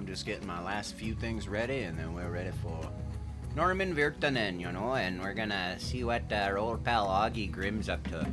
I'm just getting my last few things ready, and then we're ready for Norman Virtanen, and we're gonna see what our old pal Augie Grimm's up to.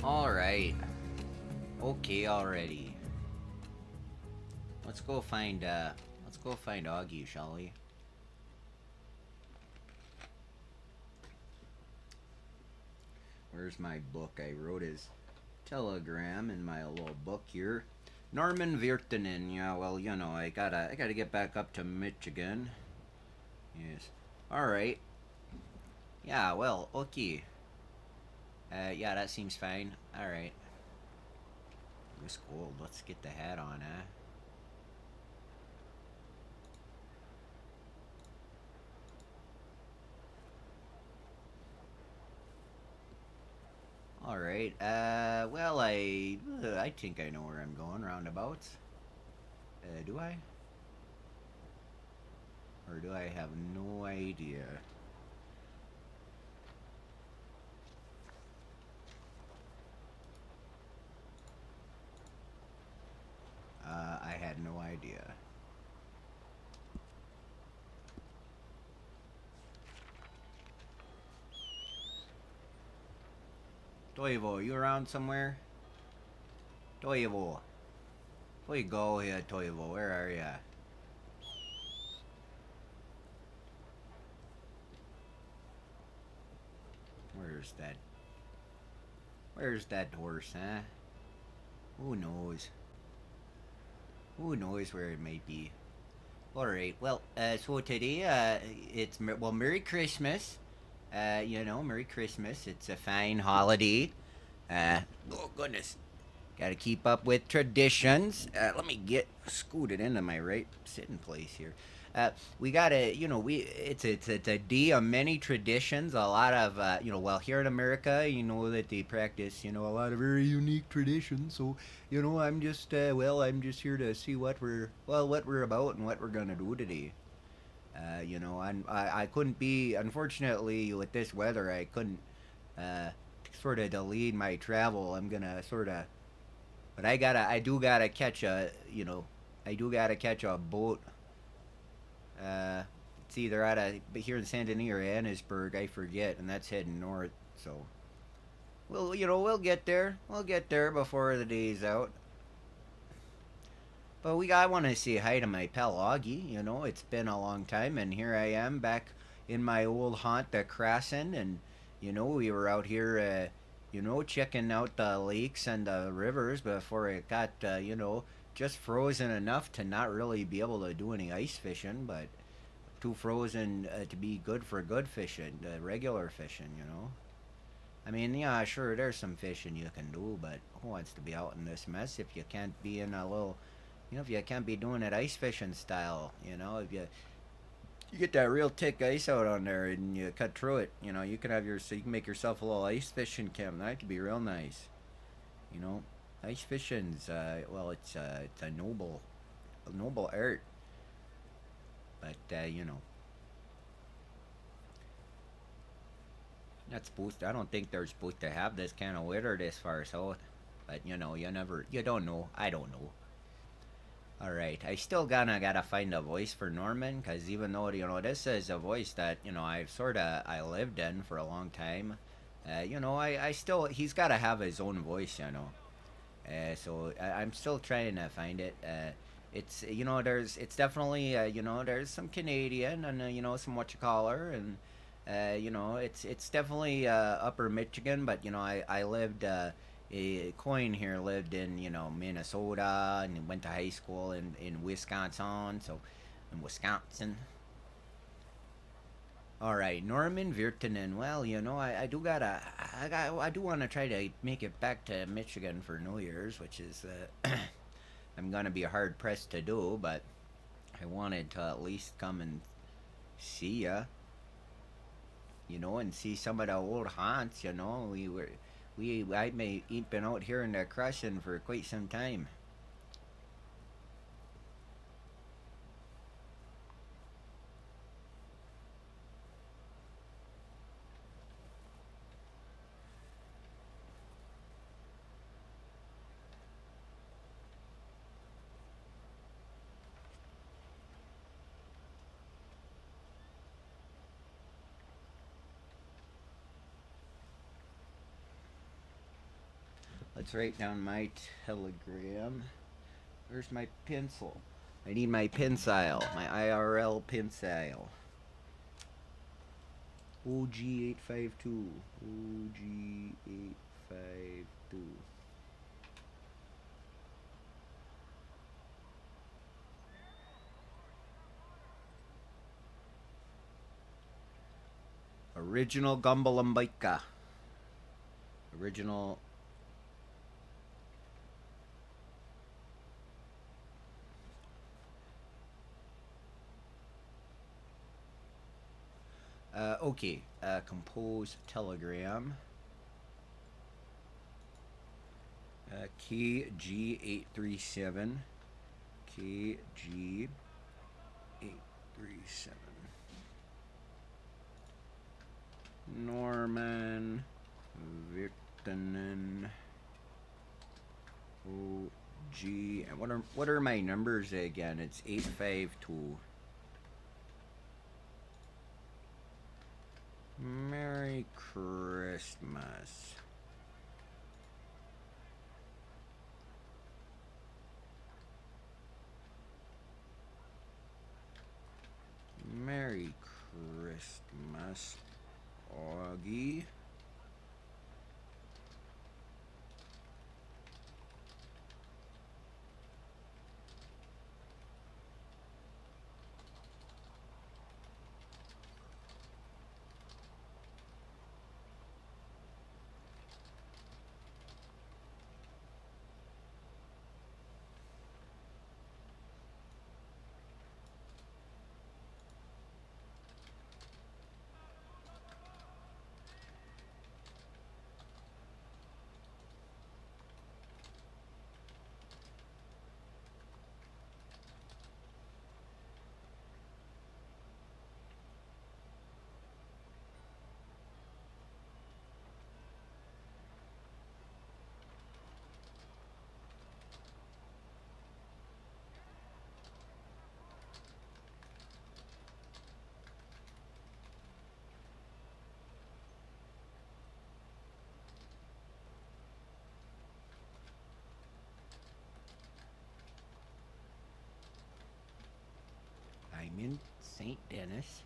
All right. Okay, already. Let's go find Augie, shall we? Where's my book? I wrote his telegram in my little book here. Norman Virtanen. Yeah, well, I gotta get back up to Michigan. Yes. All right. Yeah. Well. Okay. Yeah, that seems fine. All right. It's cold. Let's get the hat on, huh? All right. Well, I think I know where I'm going. Roundabouts. Do I? Or do I have no idea? I had no idea. Toivo, you around somewhere? Toivo. Where you go here, Toivo? Where are ya? Where's that? Where's that horse, huh? Who knows? Who knows where it may be? Alright, well, so today, well, Merry Christmas. Merry Christmas. It's a fine holiday. Oh goodness. Gotta keep up with traditions. Let me get scooted into my right sitting place here. We gotta, it's a day of many traditions. A lot of, well, here in America, that they practice, a lot of very unique traditions. So, I'm just, I'm just here to see what we're about and what we're gonna do today. I couldn't be, unfortunately, with this weather, I couldn't, sort of delay my travel. I'm gonna sort of, but I do gotta catch I do gotta catch a boat. It's either out of here in Saint Denis or Annisburg, I forget, and that's heading north. So, we'll get there. We'll get there before the day's out. But I want to say hi to my pal Augie. It's been a long time, and here I am back in my old haunt, the Crasson, and we were out here, checking out the lakes and the rivers before it got, just frozen enough to not really be able to do any ice fishing, but too frozen to be good for good fishing, regular fishing. I mean, yeah, sure, there's some fishing you can do, but who wants to be out in this mess if you can't be in a little, if you can't be doing it ice fishing style, if you get that real thick ice out on there and you cut through it, you can so you can make yourself a little ice fishing camp. That could be real nice. Ice fishing's well, it's a noble art, but not supposed to, I don't think they're supposed to have this kind of weather this far south, but you don't know. I don't know. All right, I still gotta find a voice for Norman, because even though this is a voice that I lived in for a long time, I still he's got to have his own voice, so I'm still trying to find it. It's it's definitely there's some Canadian and some whatchacaller and it's definitely Upper Michigan, but I lived a coin here lived in Minnesota and went to high school in Wisconsin, so in Wisconsin. All right, Norman Virtanen. Well, I do want to try to make it back to Michigan for New Year's, which is I'm gonna be hard pressed to do, but I wanted to at least come and see ya, and see some of the old haunts. I may ain't been out here in the Crescent for quite some time. Let's write down my telegram. Where's my pencil? I need my pencil, my IRL pencil. OG852. OG852. Original Gumbalumbica. Original. Okay. Compose telegram. KG837. KG837. Norman Victonen. OG. And what are my numbers again? It's 852. Merry Christmas. Merry Christmas, Augie. I'm in St. Denis.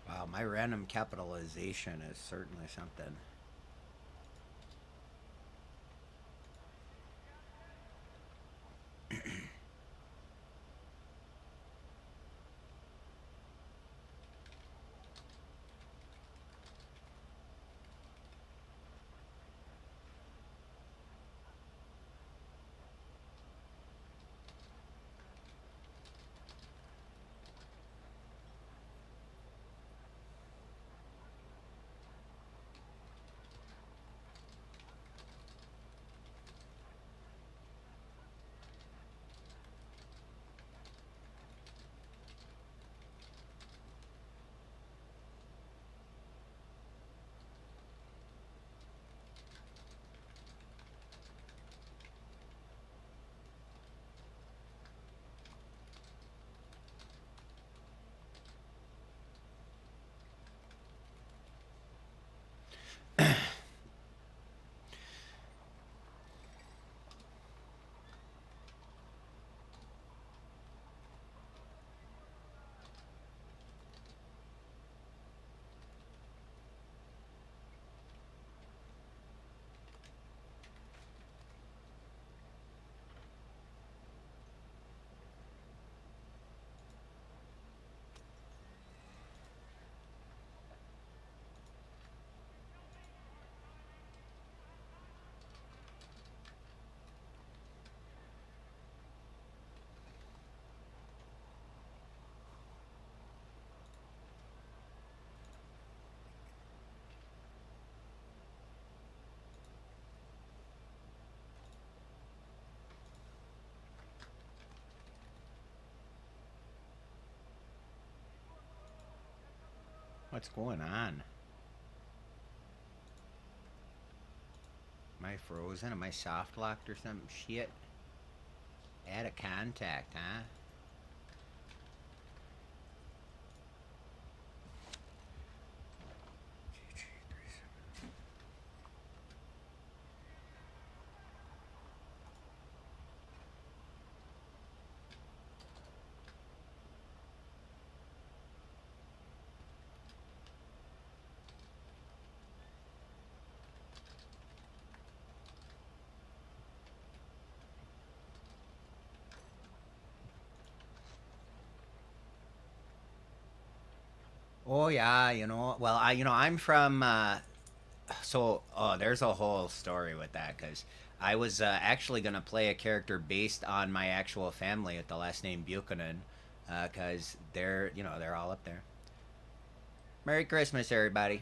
Wow, my random capitalization is certainly something. What's going on? Am I frozen? Am I soft locked or some shit? Add a contact, huh? Oh yeah, well, I'm from there's a whole story with that cuz I was actually going to play a character based on my actual family with the last name Buchanan cuz they're all up there. Merry Christmas everybody.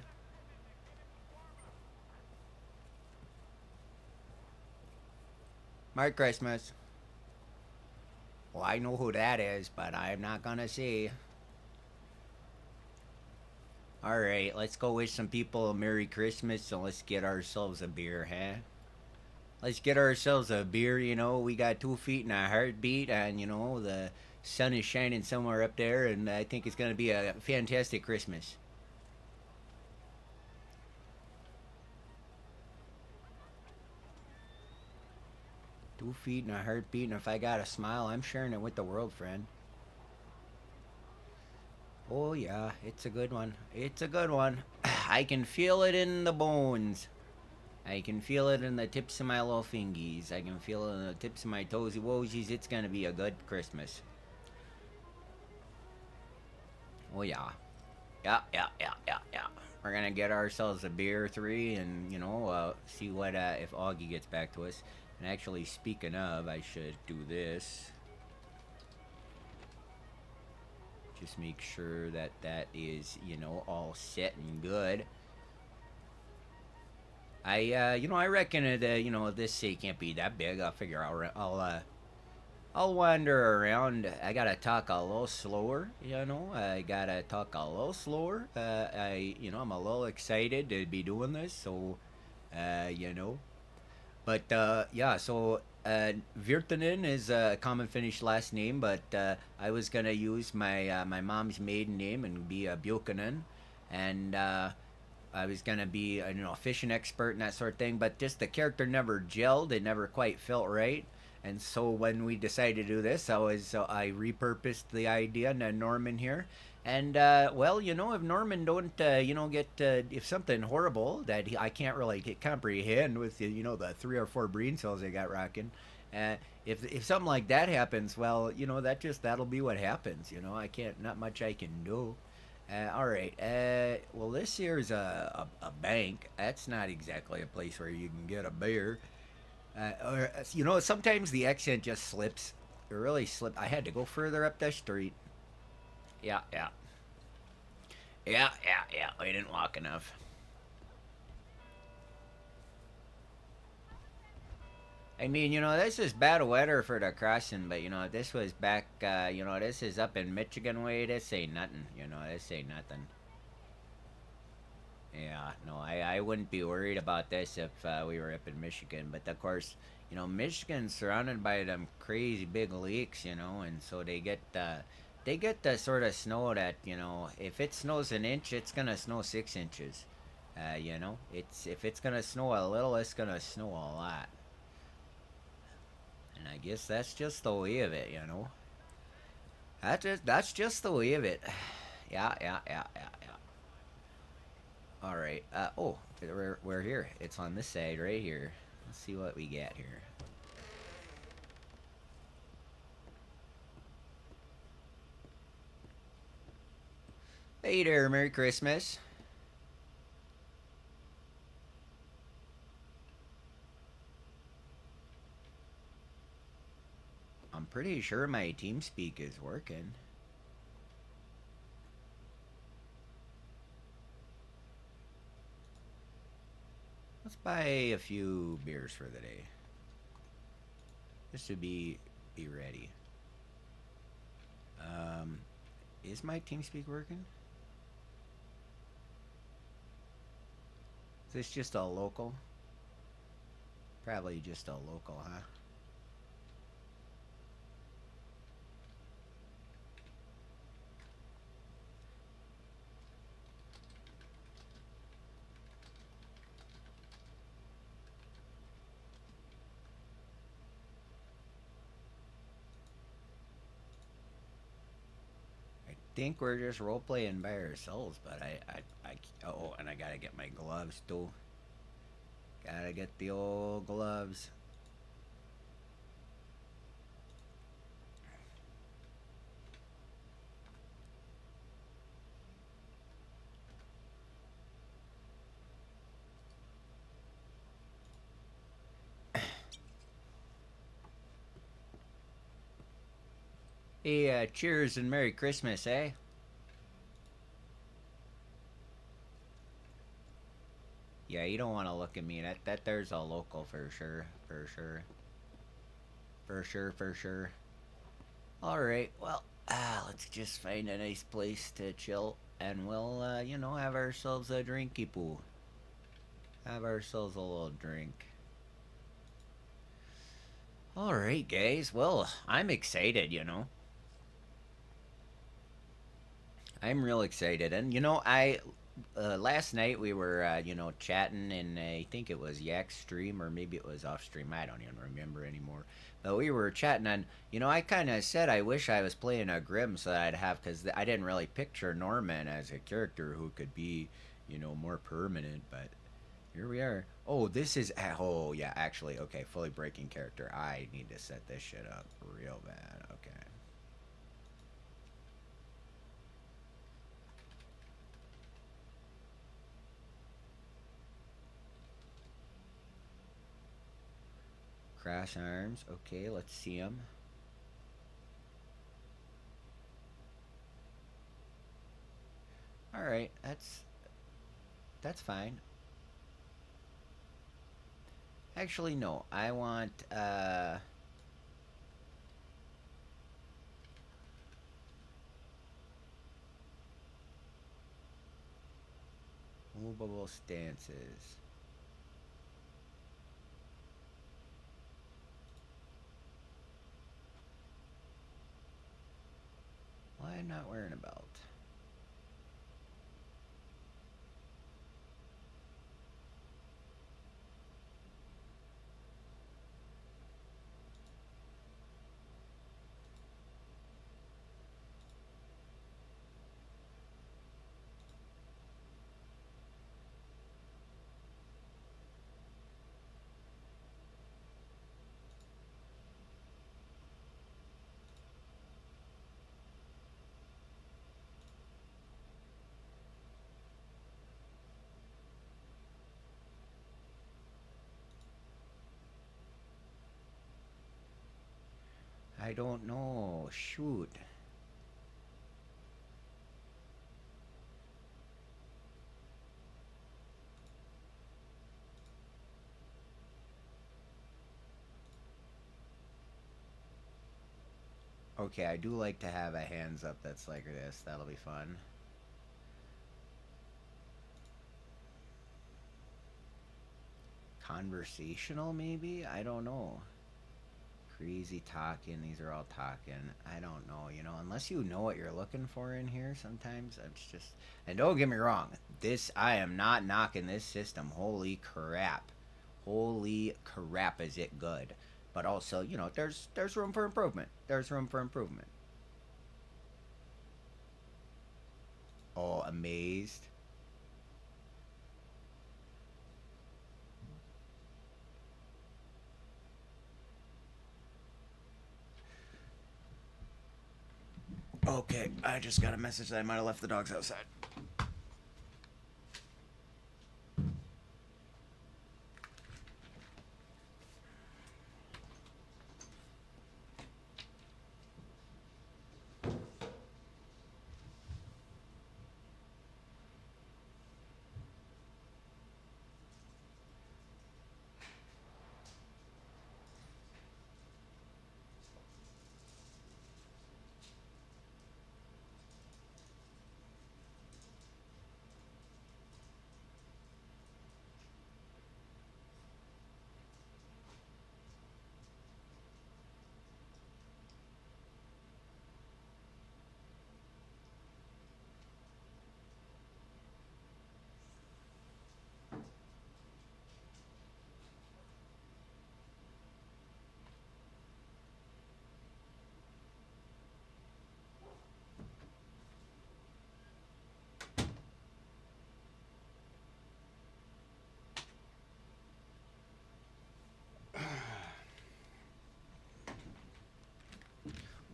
Merry Christmas. Well, I know who that is, but I'm not going to see. All right, let's go wish some people a Merry Christmas and let's get ourselves a beer, huh? Let's get ourselves a beer. We got 2 feet and a heartbeat, and the sun is shining somewhere up there, and I think it's going to be a fantastic Christmas. 2 feet and a heartbeat, and if I got a smile, I'm sharing it with the world, friend. Oh, yeah, it's a good one. It's a good one. I can feel it in the bones. I can feel it in the tips of my little fingies. I can feel it in the tips of my toesy woesies. It's going to be a good Christmas. Oh, yeah. Yeah, yeah, yeah, yeah, yeah. We're gonna get ourselves a beer three, and see what if Augie gets back to us. And actually, speaking of, I should do this. Just make sure that that is all set and good. I reckon it. This city can't be that big. I'll figure I'll wander around. I gotta talk a little slower, I gotta talk a little slower. I'm a little excited to be doing this, so, uh, you know. But, yeah, so, Virtanen is a common Finnish last name, but I was gonna use my mom's maiden name and be a Buchanan, and I was gonna be a fishing expert and that sort of thing, but just the character never gelled. It never quite felt right. And so when we decided to do this, I repurposed the idea to Norman here. And well, if Norman don't get if something horrible that I can't really comprehend with the 3 or 4 brain cells they got rocking. Uh, if something like that happens, well, that'll be what happens. I can't not much I can do. All right. Well, this here's a bank. That's not exactly a place where you can get a beer. Sometimes the accent just slips. It really slipped. I had to go further up the street. Yeah, yeah. Yeah, yeah, yeah. I didn't walk enough. I mean, this is bad weather for the crossing, but, this was back, this is up in Michigan way. This ain't nothing. This ain't nothing. Yeah, no, I wouldn't be worried about this if we were up in Michigan. But of course, Michigan's surrounded by them crazy big lakes, and so they get the sort of snow that if it snows an inch, it's gonna snow 6 inches. It's if it's gonna snow a little, it's gonna snow a lot. And I guess that's just the way of it. That's just the way of it. Yeah, yeah, yeah, yeah, yeah. All right. We're here. It's on this side right here. Let's see what we get here. Hey there, Merry Christmas. I'm pretty sure my TeamSpeak is working. Let's buy a few beers for the day. Just to be ready. Um, is my TeamSpeak working? Is this just a local? Probably just a local, huh? I think we're just role playing by ourselves, but oh, and I gotta get my gloves too. Gotta get the old gloves. Hey, cheers and Merry Christmas, eh? Yeah, you don't want to look at me. That there's a local for sure, for sure, for sure, for sure. All right, well, let's just find a nice place to chill, and we'll, have ourselves a drinky poo. Have ourselves a little drink. All right, guys. Well, I'm excited. I'm real excited, and I last night we were chatting, and I think it was Yak stream or maybe it was off stream. I don't even remember anymore. But we were chatting, and I kind of said I wish I was playing a Grimm so that I'd have, because I didn't really picture Norman as a character who could be more permanent, but here we are. Oh, this is oh yeah, actually okay, fully breaking character. I need to set this shit up real bad. Okay. Cross arms. Okay, let's see them. All right, that's fine. Actually, no. I want movable stances. Why am I not wearing a belt? I don't know. Shoot. Okay, I do like to have a hands up that's like this. That'll be fun. Conversational, maybe? I don't know. Crazy talking. These are all talking. I don't know. Unless you know what you're looking for in here, sometimes it's just. And don't get me wrong. I am not knocking this system. Holy crap. Holy crap, is it good. But also, there's room for improvement. There's room for improvement. Oh, amazed. Okay, I just got a message that I might have left the dogs outside.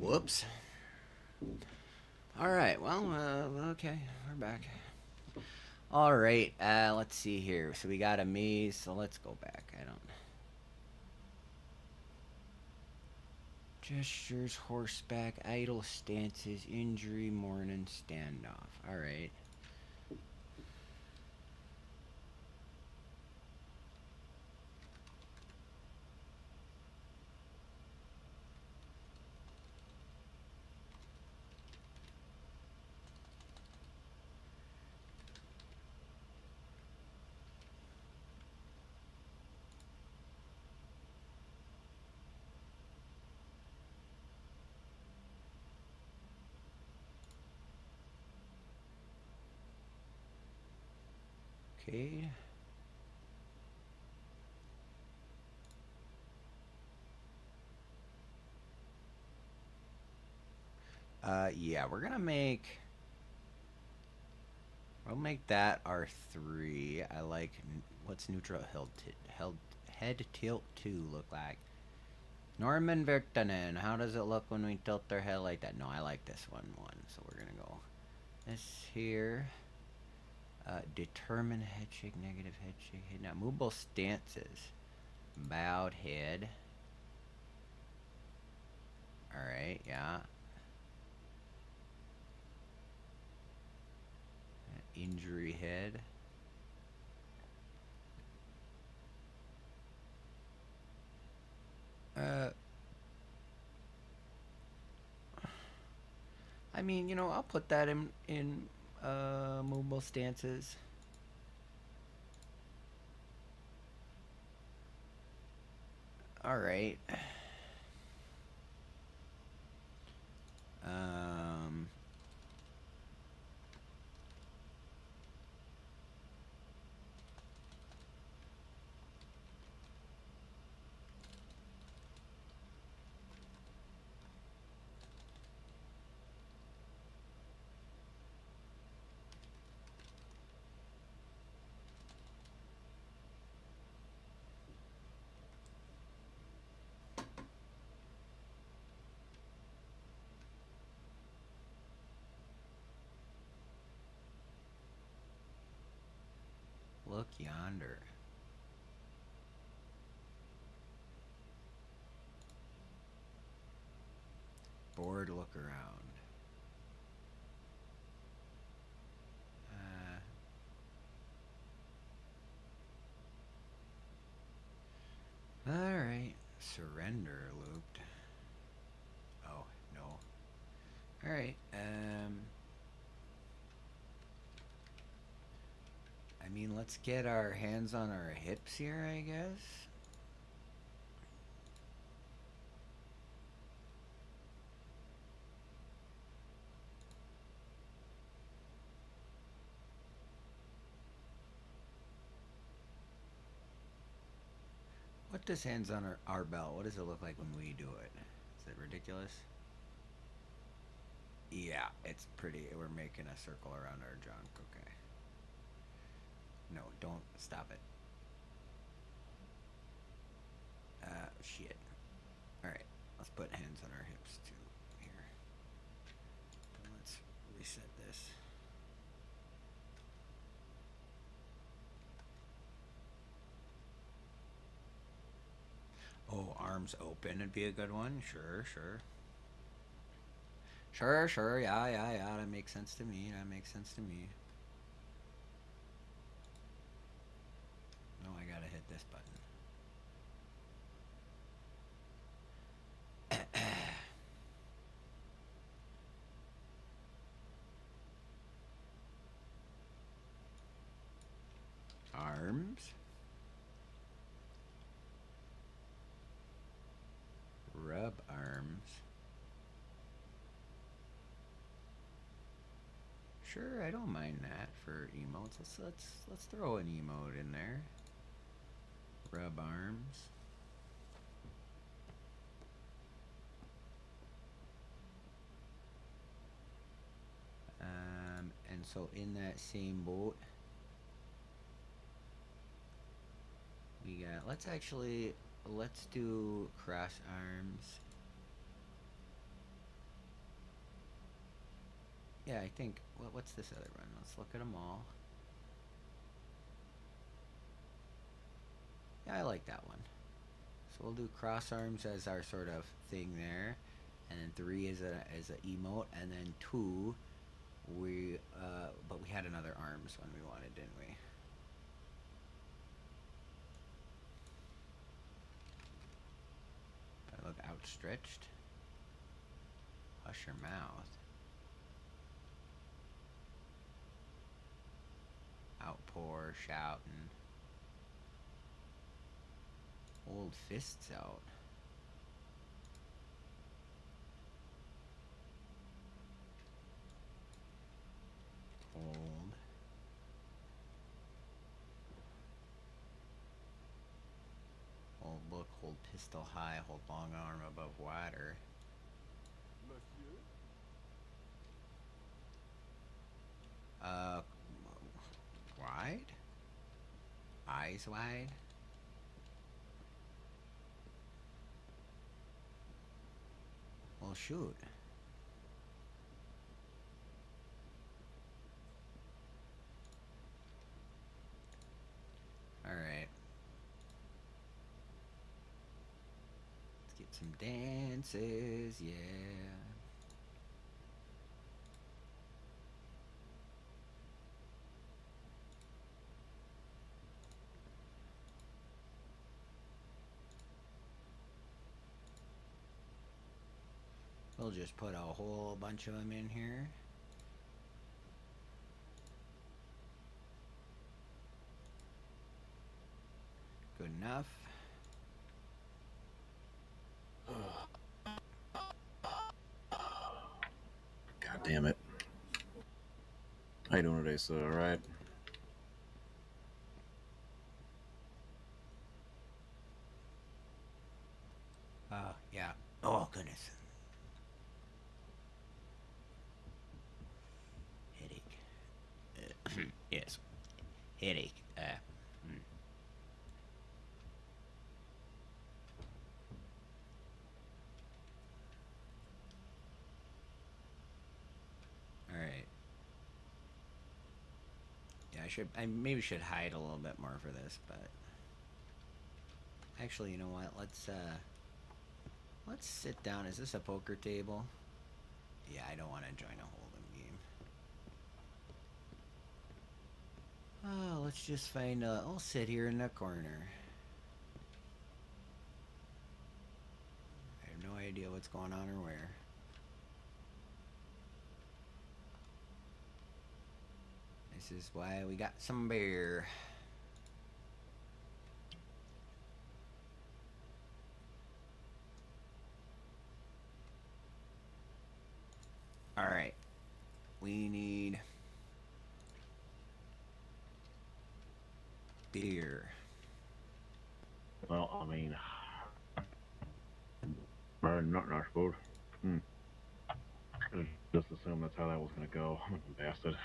Whoops. All right. Well, okay, we're back. All right. Let's see here. So we got a maze. So let's go back. I don't. Gestures, horseback, idle stances, injury, morning, standoff. All right. Okay. Yeah, we're gonna make. We'll make that our 3. I like. What's neutral head tilt 2 look like? Norman Virtanen. How does it look when we tilt their head like that? No, I like this one. So we're gonna go this here. Determine head shake, negative head shake. Now movable stances. Bowed head. All right, yeah. Injury head. I mean, I'll put that in movable stances. All right. Um, look yonder. Bored look around. All right. Surrender looped. Oh, no. All right. I mean, let's get our hands on our hips here, I guess. What does hands on our belt? What does it look like when we do it? Is it ridiculous? Yeah, it's pretty. We're making a circle around our junk. Okay. No, don't stop it. Shit. All right, let's put hands on our hips too here. Then let's reset this. Oh, arms open would be a good one. Sure, sure. Sure, sure. Yeah, yeah, yeah. That makes sense to me. That makes sense to me. No, I gotta hit this button. Arms. Rub arms. Sure, I don't mind that for emotes. Let's throw an emote in there. Rub arms. And so in that same boat, we got. Let's do cross arms. Yeah, I think. What's this other one? Let's look at them all. Yeah, I like that one. So we'll do cross arms as our sort of thing there, and then 3 is a emote, and then 2 but we had another arms when we wanted, didn't we? I look outstretched. Hush your mouth. Outpour, shouting. Hold fists out. Hold. Hold look, hold pistol high, hold long arm above water. Monsieur? Wide? Eyes wide? Well, shoot. Alright. Let's get some dances, yeah. We'll just put a whole bunch of them in here. Good enough. God damn it. How you doing today, sir? All right? Yeah. Oh, goodness. Headache. Yes. Headache. Alright. Yeah, I maybe should hide a little bit more for this, but actually, you know what? Let's sit down. Is this a poker table? Yeah, I don't want to join a hold'em game. Oh, let's just find I'll sit here in the corner. I have no idea what's going on or where. This is why we got some beer. Alright. We need beer. Well, I mean, nothing, I suppose. Just assume that's how that was gonna go. I'm a bastard.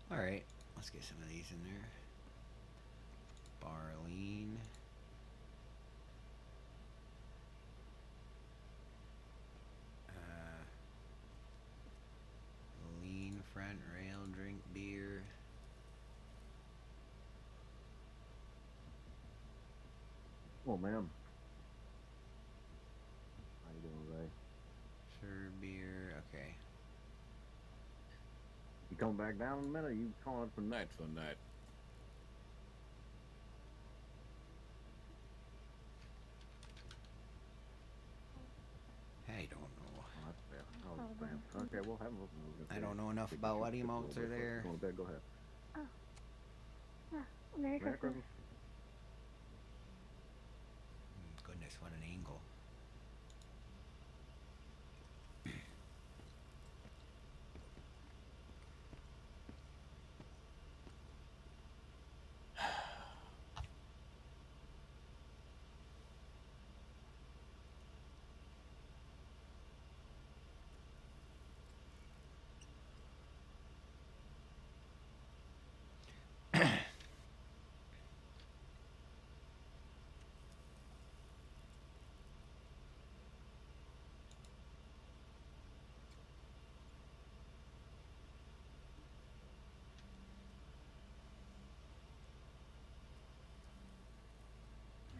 Alright. Let's get some of these in there. Barlean. Lean front rail, drink beer. Oh, ma'am. How you doing today? Sir beer. Okay. You coming back down in a minute? Or you calling up for night for the night? I don't know. Oh, that's fair. I understand. Okay, we'll have a I don't know enough take about your what shift a emotes little are bit, so if there. you go to bed, go ahead. Oh, yeah. Merry Christmas. Goodness, what an angle.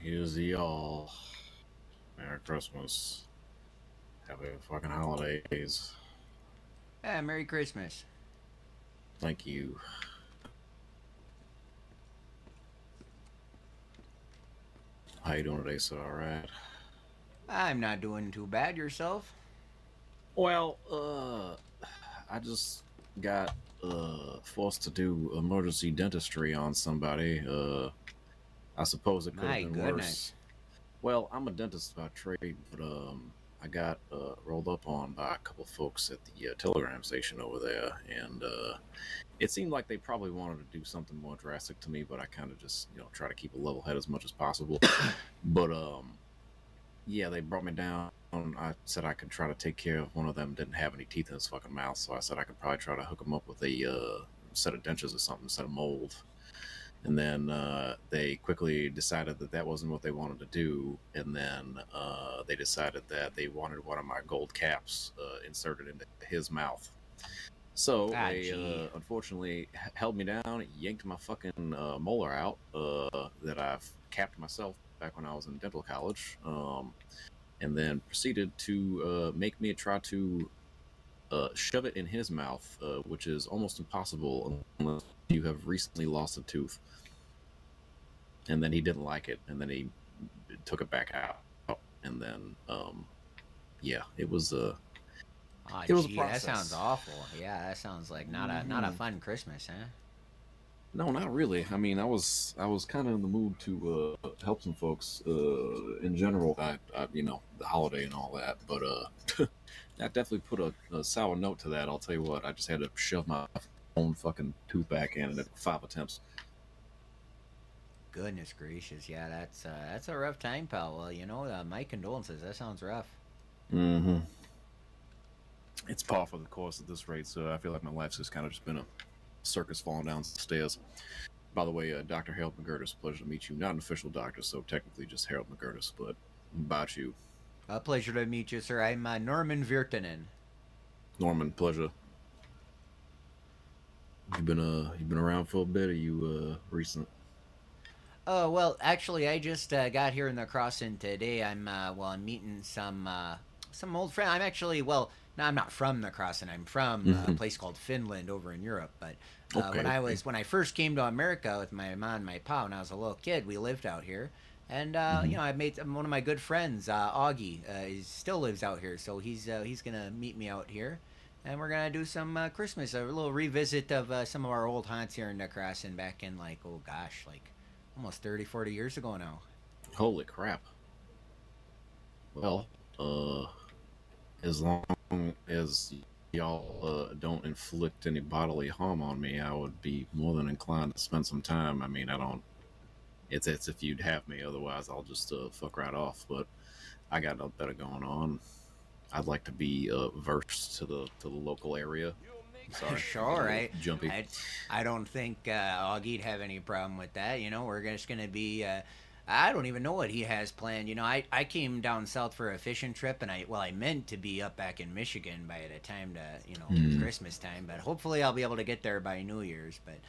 Here's the y'all. Merry Christmas. Happy fucking holidays. Merry Christmas. Thank you. How you doing today, sir? Alright. I'm not doing too bad. Yourself? Well, I just got forced to do emergency dentistry on somebody. I suppose it could have My been goodness. worse. Well, I'm a dentist by trade, but I got rolled up on by a couple folks at the telegram station over there, and it seemed like they probably wanted to do something more drastic to me, but I kind of just try to keep a level head as much as possible. But yeah, they brought me down. I said I could try to take care of one of them. Didn't have any teeth in his fucking mouth, so I said I could probably try to hook him up with a set of dentures or something, set of mold. And then they quickly decided that that wasn't what they wanted to do. And then they decided that they wanted one of my gold caps inserted into his mouth. So they unfortunately held me down, yanked my fucking molar out that I've capped myself back when I was in dental college, and then proceeded to make me try to shove it in his mouth, which is almost impossible unless you have recently lost a tooth. And then he didn't like it, and then he took it back out, and then yeah, it was a it was a process. That sounds awful. Yeah, that sounds like not a fun Christmas, huh? No, not really. I mean, I was kind of in the mood to help some folks in general. The holiday and all that, but that definitely put a sour note to that. I'll tell you what. I just had to shove my own fucking tooth back in at 5 attempts. Goodness gracious, yeah, that's a rough time, pal. Well, my condolences. That sounds rough. Mm-hmm. It's par for the course at this rate, so I feel like my life's just kind of been a circus falling down the stairs. By the way, Dr. Harold McGirtis, pleasure to meet you. Not an official doctor, so technically just Harold McGirtis, but about you. A pleasure to meet you, sir. I'm Norman Virtanen. Norman, pleasure. You've been around for a bit. Are you recent? Oh well, actually, I just got here in the crossing today. I'm meeting some old friend. I'm actually no, I'm not from the crossing. I'm from a place called Finland over in Europe. But when I first came to America with my mom and my pa when I was a little kid, we lived out here. And I made one of my good friends, Augie. He still lives out here, so he's gonna meet me out here, and we're gonna do some Christmas, a little revisit of some of our old haunts here in the crossing back in like almost 30, 40 years ago now. Holy crap. Well, as long as y'all don't inflict any bodily harm on me, I would be more than inclined to spend some time. I mean, it's if you'd have me, otherwise I'll just fuck right off, but I got no better going on. I'd like to be versed to the local area. Sorry. Sure, jumpy. I don't think Augie'd have any problem with that. We're just gonna be. I don't even know what he has planned. I came down south for a fishing trip, and I meant to be up back in Michigan by the time to Christmas time, but hopefully I'll be able to get there by New Year's. But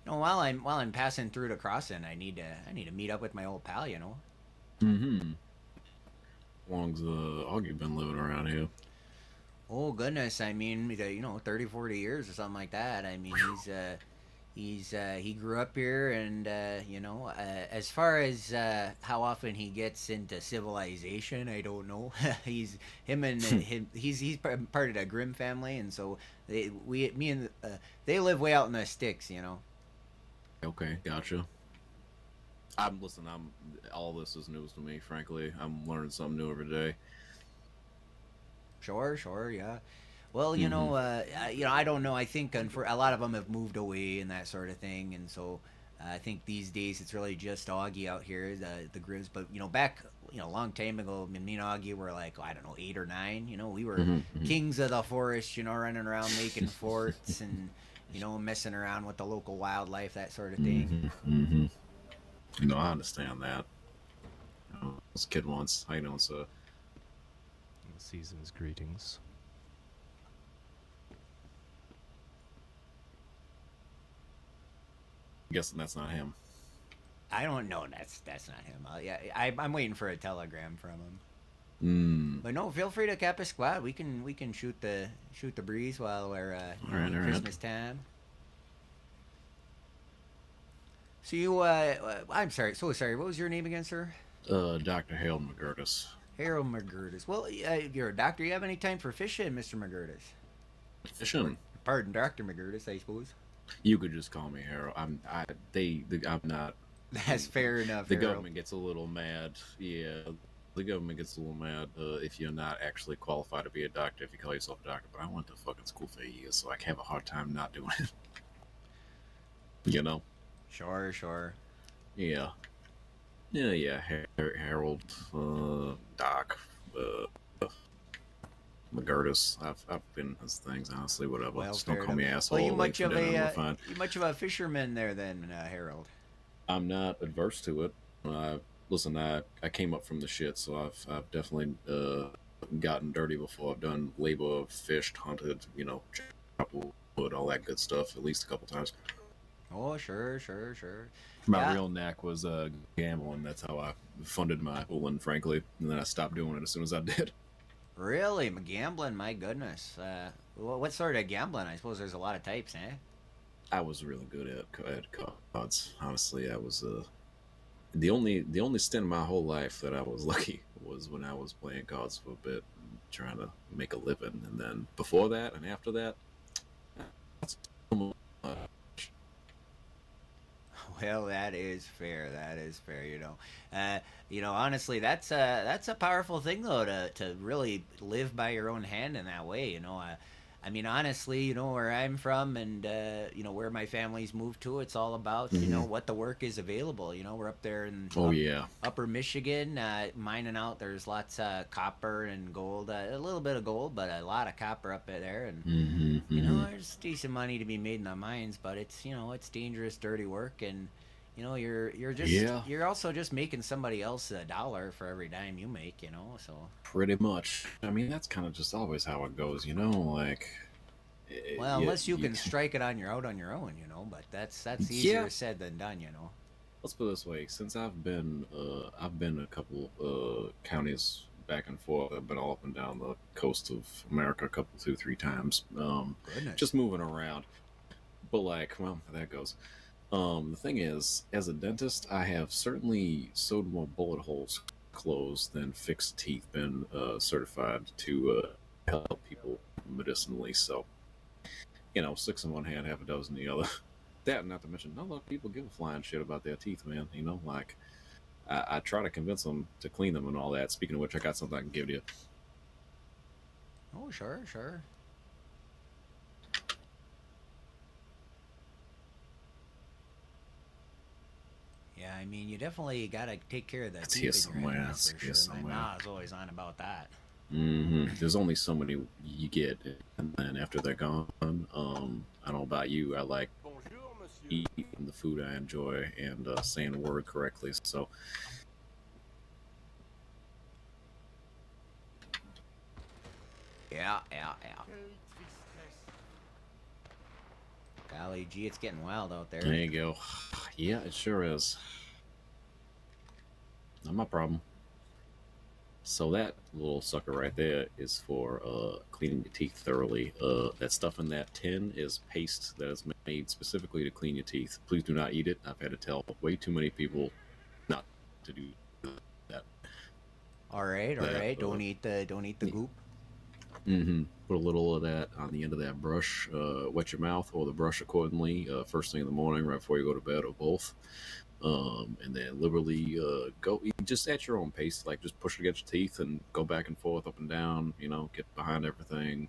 while I'm passing through the crossing, I need to meet up with my old pal. Mm-hmm. How long's Augie been living around here? Oh goodness, I mean, 30, 40 years or something like that. I mean, he grew up here, and as far as how often he gets into civilization, I don't know. He's part of the Grimm family, and so they live way out in the sticks. Okay, gotcha. I'm all this is news to me, frankly. I'm learning something new every day. Sure, yeah. Well, I don't know. I think for a lot of them have moved away and that sort of thing, and so I think these days it's really just Augie out here, the Grizz. But back a long time ago, me and Augie were like, I don't know, 8 or 9. We were kings of the forest, running around making forts and messing around with the local wildlife, that sort of thing. I understand that. I was a kid once. How you doing, sir? Season's greetings. I'm guessing that's not him. I don't know. That's not him. Yeah, I'm waiting for a telegram from him. Hmm. But no, feel free to cap a squad. We can shoot the breeze while we're All right, in all right. Christmas time. So you I'm sorry, so sorry. What was your name again, sir? Dr. Harold McGurtis. Harold McGurtis. Well, you're a doctor. You have any time for fishing, Mister McGurtis? Fishing. Pardon, Doctor McGurtis, I suppose. You could just call me Harold. I'm not. That's fair enough, The Harold. government gets a little mad. Yeah, the government gets a little mad if you're not actually qualified to be a doctor. If you call yourself a doctor, but I went to fucking school for 8 years, so I have a hard time not doing it. You know? Sure, sure. Yeah. Yeah. Harold, Doc, McGurtis. I've been as things honestly. Whatever. Well, Just don't fair call me enough. asshole. Well, you Late much for of dinner, we're a fine. you much of a fisherman there, then, Harold. I'm not adverse to it. Listen, I came up from the shit, so I've definitely gotten dirty before. I've done labor, fished, hunted, chopped wood, all that good stuff, at least a couple times. Oh, sure, sure, sure. My Yeah. real knack was gambling. That's how I funded my schooling, frankly, and then I stopped doing it as soon as I did. Really, gambling? My goodness. What sort of gambling? I suppose there's a lot of types, eh? I was really good at cards. Honestly, I was the only stint in my whole life that I was lucky was when I was playing cards for a bit, trying to make a living, and then before that and after that, that's Well, that is fair. That is fair. Honestly, that's a powerful thing though to really live by your own hand in that way. I mean, honestly, where I'm from and where my family's moved to, it's all about what the work is available. We're up there in oh yeah, upper Michigan, mining out. There's lots of copper and gold, a little bit of gold, but a lot of copper up there, and there's decent money to be made in the mines, but it's dangerous, dirty work, and you're also just making somebody else a dollar for every dime you make, so. pretty much. I mean, that's kind of just always how it goes, like. Well, unless you can strike it on your out on your own, but that's easier said than done, Let's put it this way: since I've been a couple counties back and forth. I've been all up and down the coast of America a couple, 2-3 times. Goodness. Just moving around. But well, that goes. The thing is, as a dentist, I have certainly sewed more bullet holes closed than fixed teeth. Been certified to help people medicinally. So, 6 in one hand, half a dozen in the other. That, not to mention, not a lot of people give a flying shit about their teeth, man. I try to convince them to clean them and all that. Speaking of which, I got something I can give to you. Oh, sure. Yeah, I mean, you definitely got to take care of that. It's here somewhere. It's for sure. My mom's always on about that. There's only so many you get, and then after they're gone, I don't know about you. I like eating the food I enjoy and saying the word correctly. So, Yeah. Golly gee, it's getting wild out there. there you go. Yeah, it sure is. Not my problem. So that little sucker right there is for cleaning your teeth thoroughly. That stuff in that tin is paste that is made specifically to clean your teeth. Please do not eat it. I've had to tell way too many people not to do that. All right. Don't eat the goop. Put a little of that on the end of that brush. Wet your mouth or the brush accordingly. First thing in the morning, right before you go to bed, or both. And then liberally go just at your own pace, like just push it against your teeth and go back and forth, up and down. Get behind everything.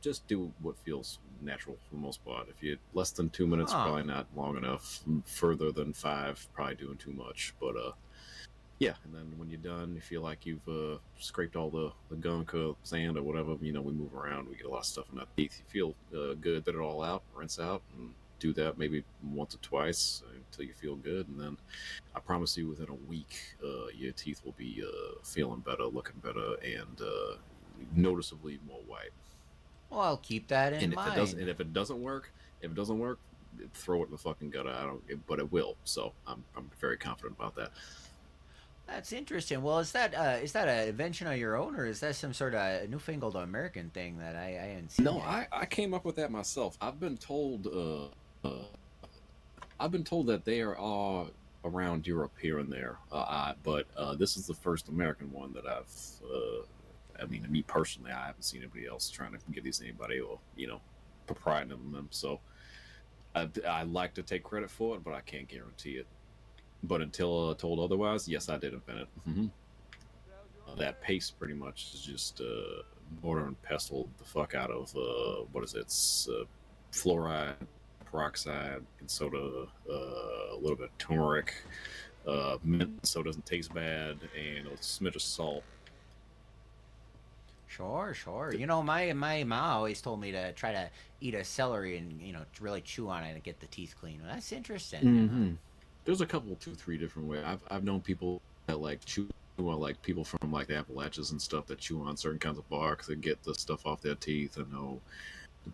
Just do what feels natural for the most part. If you're less than 2 minutes, probably not long enough. Further than 5, probably doing too much. But yeah, and then when you're done, you feel like you've scraped all the gunk or sand or whatever. We move around, we get a lot of stuff in our teeth. You feel good, spit it all out, rinse out, and do that maybe once or twice until you feel good, and then I promise you, within a week, your teeth will be feeling better, looking better, and noticeably more white. Well, I'll keep that in mind. If it doesn't work, throw it in the fucking gutter. I don't, but it will. So I'm very confident about that. That's interesting. Well, is that an invention of your own, or is that some sort of newfangled American thing that I hadn't seen No, yet? I came up with that myself. I've been told that they are all around Europe here and there. But this is the first American one that I mean, me personally, I haven't seen anybody else trying to give these to anybody or proprieting them. So I like to take credit for it, but I can't guarantee it. But until told otherwise, yes, I did invent it. That paste pretty much is just mortar and pestle the fuck out of what is it? It's fluoride, peroxide, and soda, a little bit of turmeric, mint so it doesn't taste bad, and a smidge of salt. Sure, sure. You know, my mom always told me to try to eat a celery and really chew on it and get the teeth clean. Well, that's interesting. Mm-hmm. There's a couple, 2, 3 different ways. I've known people that like chew on, like people from like the Appalachians and stuff that chew on certain kinds of bark to get the stuff off their teeth. I know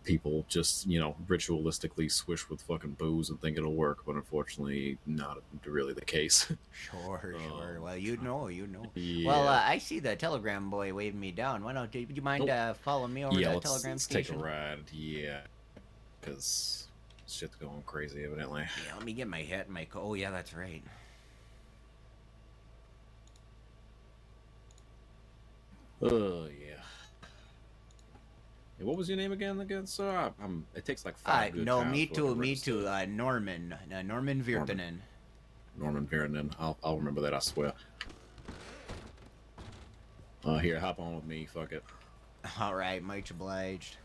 people just ritualistically swish with fucking booze and think it'll work, but unfortunately not really the case. Sure, sure. Well, you know. Yeah. Well, I see the telegram boy waving me down. Why don't do you mind following me over to the telegram let's station? take a ride. Yeah, because shit's going crazy evidently. Yeah, let me get my hat and my coat. Oh yeah, that's right. Yeah. Hey, what was your name again, sir? It takes like 5 good no, times me for it too, to me register. too. Norman Virtanen. Norman Vernon. I'll remember that, I swear. Here, hop on with me. Fuck it. All right, much obliged.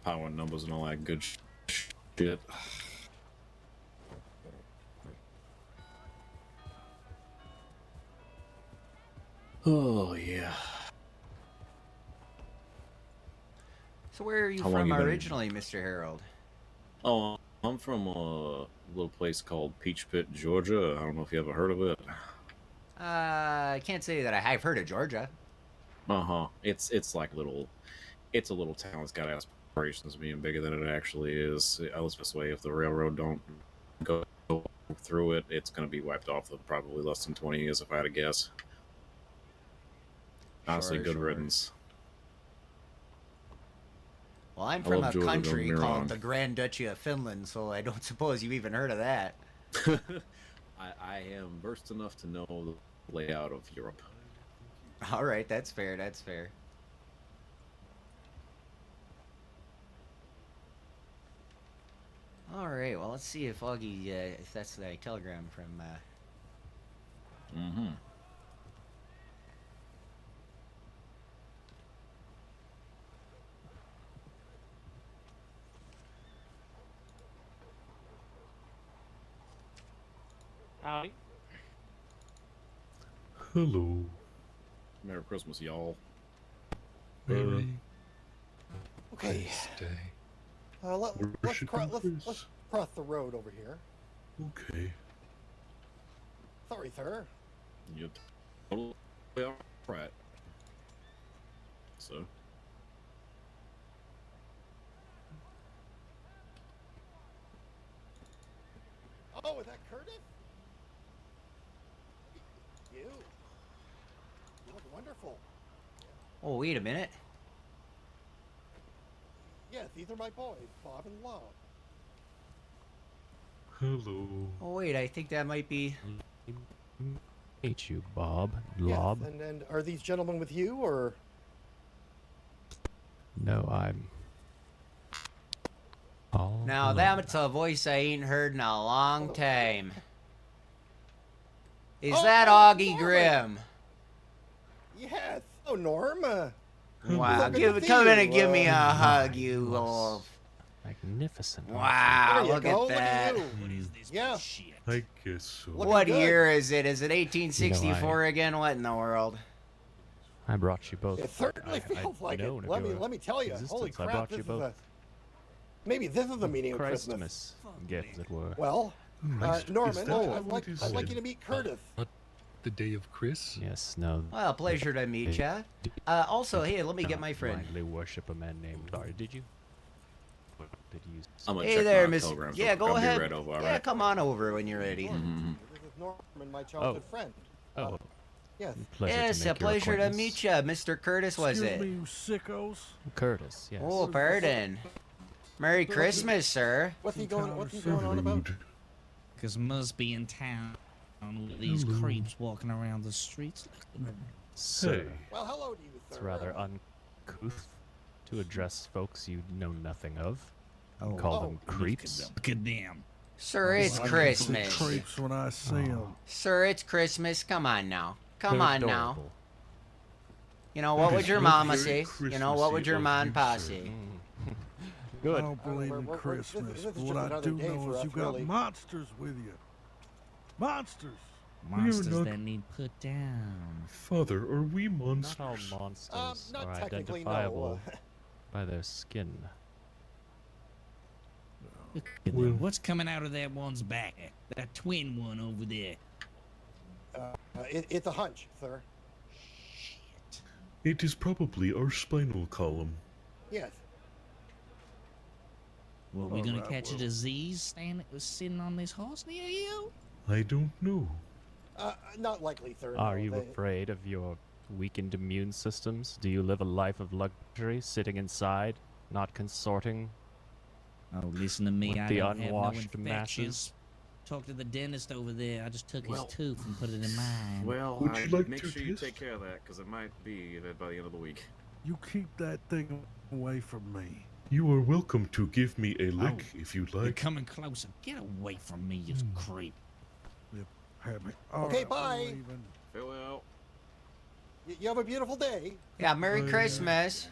Power numbers and all that good shit. Oh yeah. So where are you How long from you been- originally, Mr. Harold? Oh, I'm from a little place called Peach Pit, Georgia. I don't know if you ever heard of it. I can't say that I've heard of Georgia. It's like it's a little town that's got aspirations of being bigger than it actually is. Let's this way, if the railroad don't go through it, it's going to be wiped off in probably less than 20 years, if I had to guess. Honestly, Sure, good sure. riddance. Well, I'm I from love a Georgia, don't country get me wrong. called the Grand Duchy of Finland, so I don't suppose you've even heard of that. I am versed enough to know the layout of Europe. All right, that's fair. That's fair. All right. Well, let's see if Augie, if that's the telegram from. Mm-hmm. Howdy. Hello. Merry Christmas, y'all. Merry Okay, Christmas. let's Worship and cross Chris. the road over here. Okay. Sorry, sir. You're totally all right. So, Oh, is that Curtis? You look wonderful. Oh, wait a minute. Yes, these are my boys, Bob and Lob. Hello. Oh, wait. I think that might be. Meet you, Bob. Yes, Lob. and are these gentlemen with you, or? No, I'm. All Now alone. that's a voice I ain't heard in a long time. Is Oh, that oh, Augie Norman. Grimm? Yes. Oh, Norm. Wow. Good to see Come in you, and give me a my hug, you goodness. little. Magnificent. Wow, There you look go. at that. Look at you. Yeah. I guess so. Looking What good. year is it? Is it 1864 You know, again? What in the world? I brought you both. It certainly feels like it. known of Let your me tell you. Holy existence. I crap! brought This you is both. maybe this is the meaning of Christmas. Christmas gift, as it were. Well, Nice. Norman, Is that I'd what like is I'd like it? you to meet Curtis. Not the day of Chris? Yes, no. Well, pleasure to meet ya. Also, hey, let me get my friend. Blindly worship a man named. Sorry, did you? Did you? I'm gonna Hey check there, my Miss. telegrams Yeah, real quick. go I'll ahead. Be right over, all Yeah, right? come on over when you're ready. Mhm. This is Norman, my childhood friend. Oh, Yes. pleasure Yes, to a make your pleasure to acquaintance. meet you, Mr. Curtis. Was Excuse it? me, you sickos. Curtis, yes. Oh, pardon. Merry Christmas, sir. What's he going on about? Because must be in town with these creeps walking around the streets. Sir, Well, hello to you, sir. it's rather uncouth to address folks you know nothing of. And Oh. call them creeps. Goddamn. Sir, it's I can see Christmas. creeps when I see them. Sir, it's Christmas. Come on now. Come They're on now. adorable. You know, what That would is your not mama very say? You know, what would your Christmassy ma of and you, pa sir. say? I Good. don't believe in This Christmas, is but just what I another do day know for is us, you got really. monsters with you. Monsters. Monsters not- that need put down. Father, are we Not all monsters? monsters Not are technically, identifiable no. by their skin. Look at Well- them. What's coming out of that one's back? That twin one over there. It's a hunch, sir. It is probably our spinal column. Yes. Well, we gonna Alright, catch a well. disease sitting on this horse near you? I don't know. Not likely, sir. Are no. you They- afraid of your weakened immune systems? Do you live a life of luxury, sitting inside, not consorting? Oh, listen to me. With I the don't have no unwashed infections. masses? Talk to the dentist over there. I just took Well- his tooth and put it in mine. Well, Would you like make to sure you test? take care of that, because it might be that by the end of the week. You keep that thing away from me. You are welcome to give me a lick if you'd You're like. coming closer. Get away from me, you creep. Have me. All Okay, right, we're bye. leaving. Farewell. You have a beautiful day. Yeah, Merry Christmas.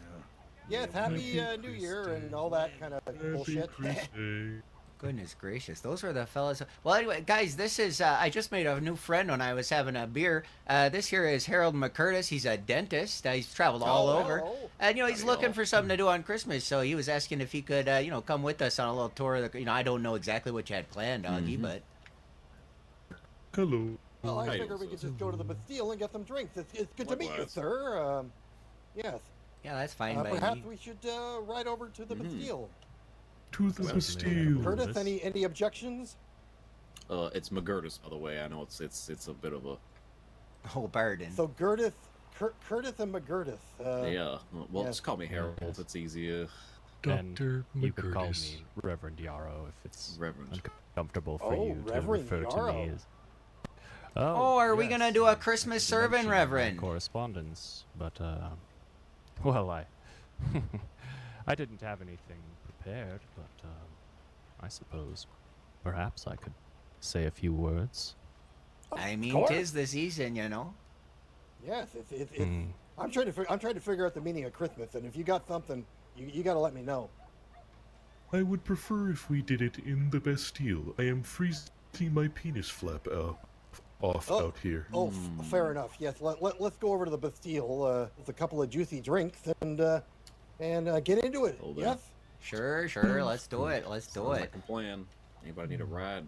Yes, happy Happy New Year Christmas. and all that kind of Happy bullshit. Christmas. Goodness gracious, those were the fellas. Well, anyway, guys, this is, I just made a new friend when I was having a beer. This here is Harold McCurtis. He's a dentist. He's traveled all Oh, over. hello. And, you know, he's Howdy, looking y'all. for something to do on Christmas. So he was asking if he could, you know, come with us on a little tour of the, you know, I don't know exactly what you had planned, Augie, Mhm. but. Hello. Well, I Hey, figure we could just go to the Bastille and get some drinks. It's good to meet you, Likewise. sir. Yes. Yeah, that's fine by Perhaps me. we should ride over to the Bastille. To the Well, Bastille. Curtis, any objections? It's McGurtis, by the way. I know it's a bit of a Oh, pardon. So Curtis and McGurtis. yeah. Well, yes. just call me Harold. Yes. It's easier. And Dr. you can call McGurtis. me Reverend Yarrow if it's Reverend. uncomfortable for Oh, you to Reverend refer to Yarrow. me as. Oh, are we yes, gonna do a I Christmas did mention serving, in my Reverend? Correspondence, but well, I didn't have anything prepared, but I suppose perhaps I could say a few words. I mean, course. 'tis the season, you know. Yes, it's Hmm. I'm trying to figure out the meaning of Christmas, and if you got something, you got to let me know. I would prefer if we did it in the Bastille. I am freezing my penis flap off Oh. out here. Oh, fair enough. Yes, let's go over to the Bastille with a couple of juicy drinks and get into it. Oh, there. Yes. Sure, let's do it. Let's do Sounds it. like a plan. Anybody need a ride?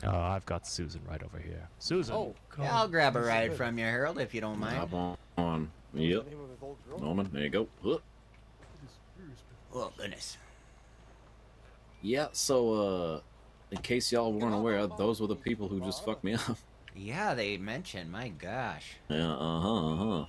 I've got Susan right over here. Susan. Oh, Yeah, I'll grab a This is ride good. from you, Harold, if you don't mind. Hop on. The Yep. name of his old girl? Norman, there you go. Huh. Oh, goodness. Yeah, so, in case y'all weren't aware, those were the people who just fucked me up. Yeah, they mentioned. My gosh. Yeah, uh-huh.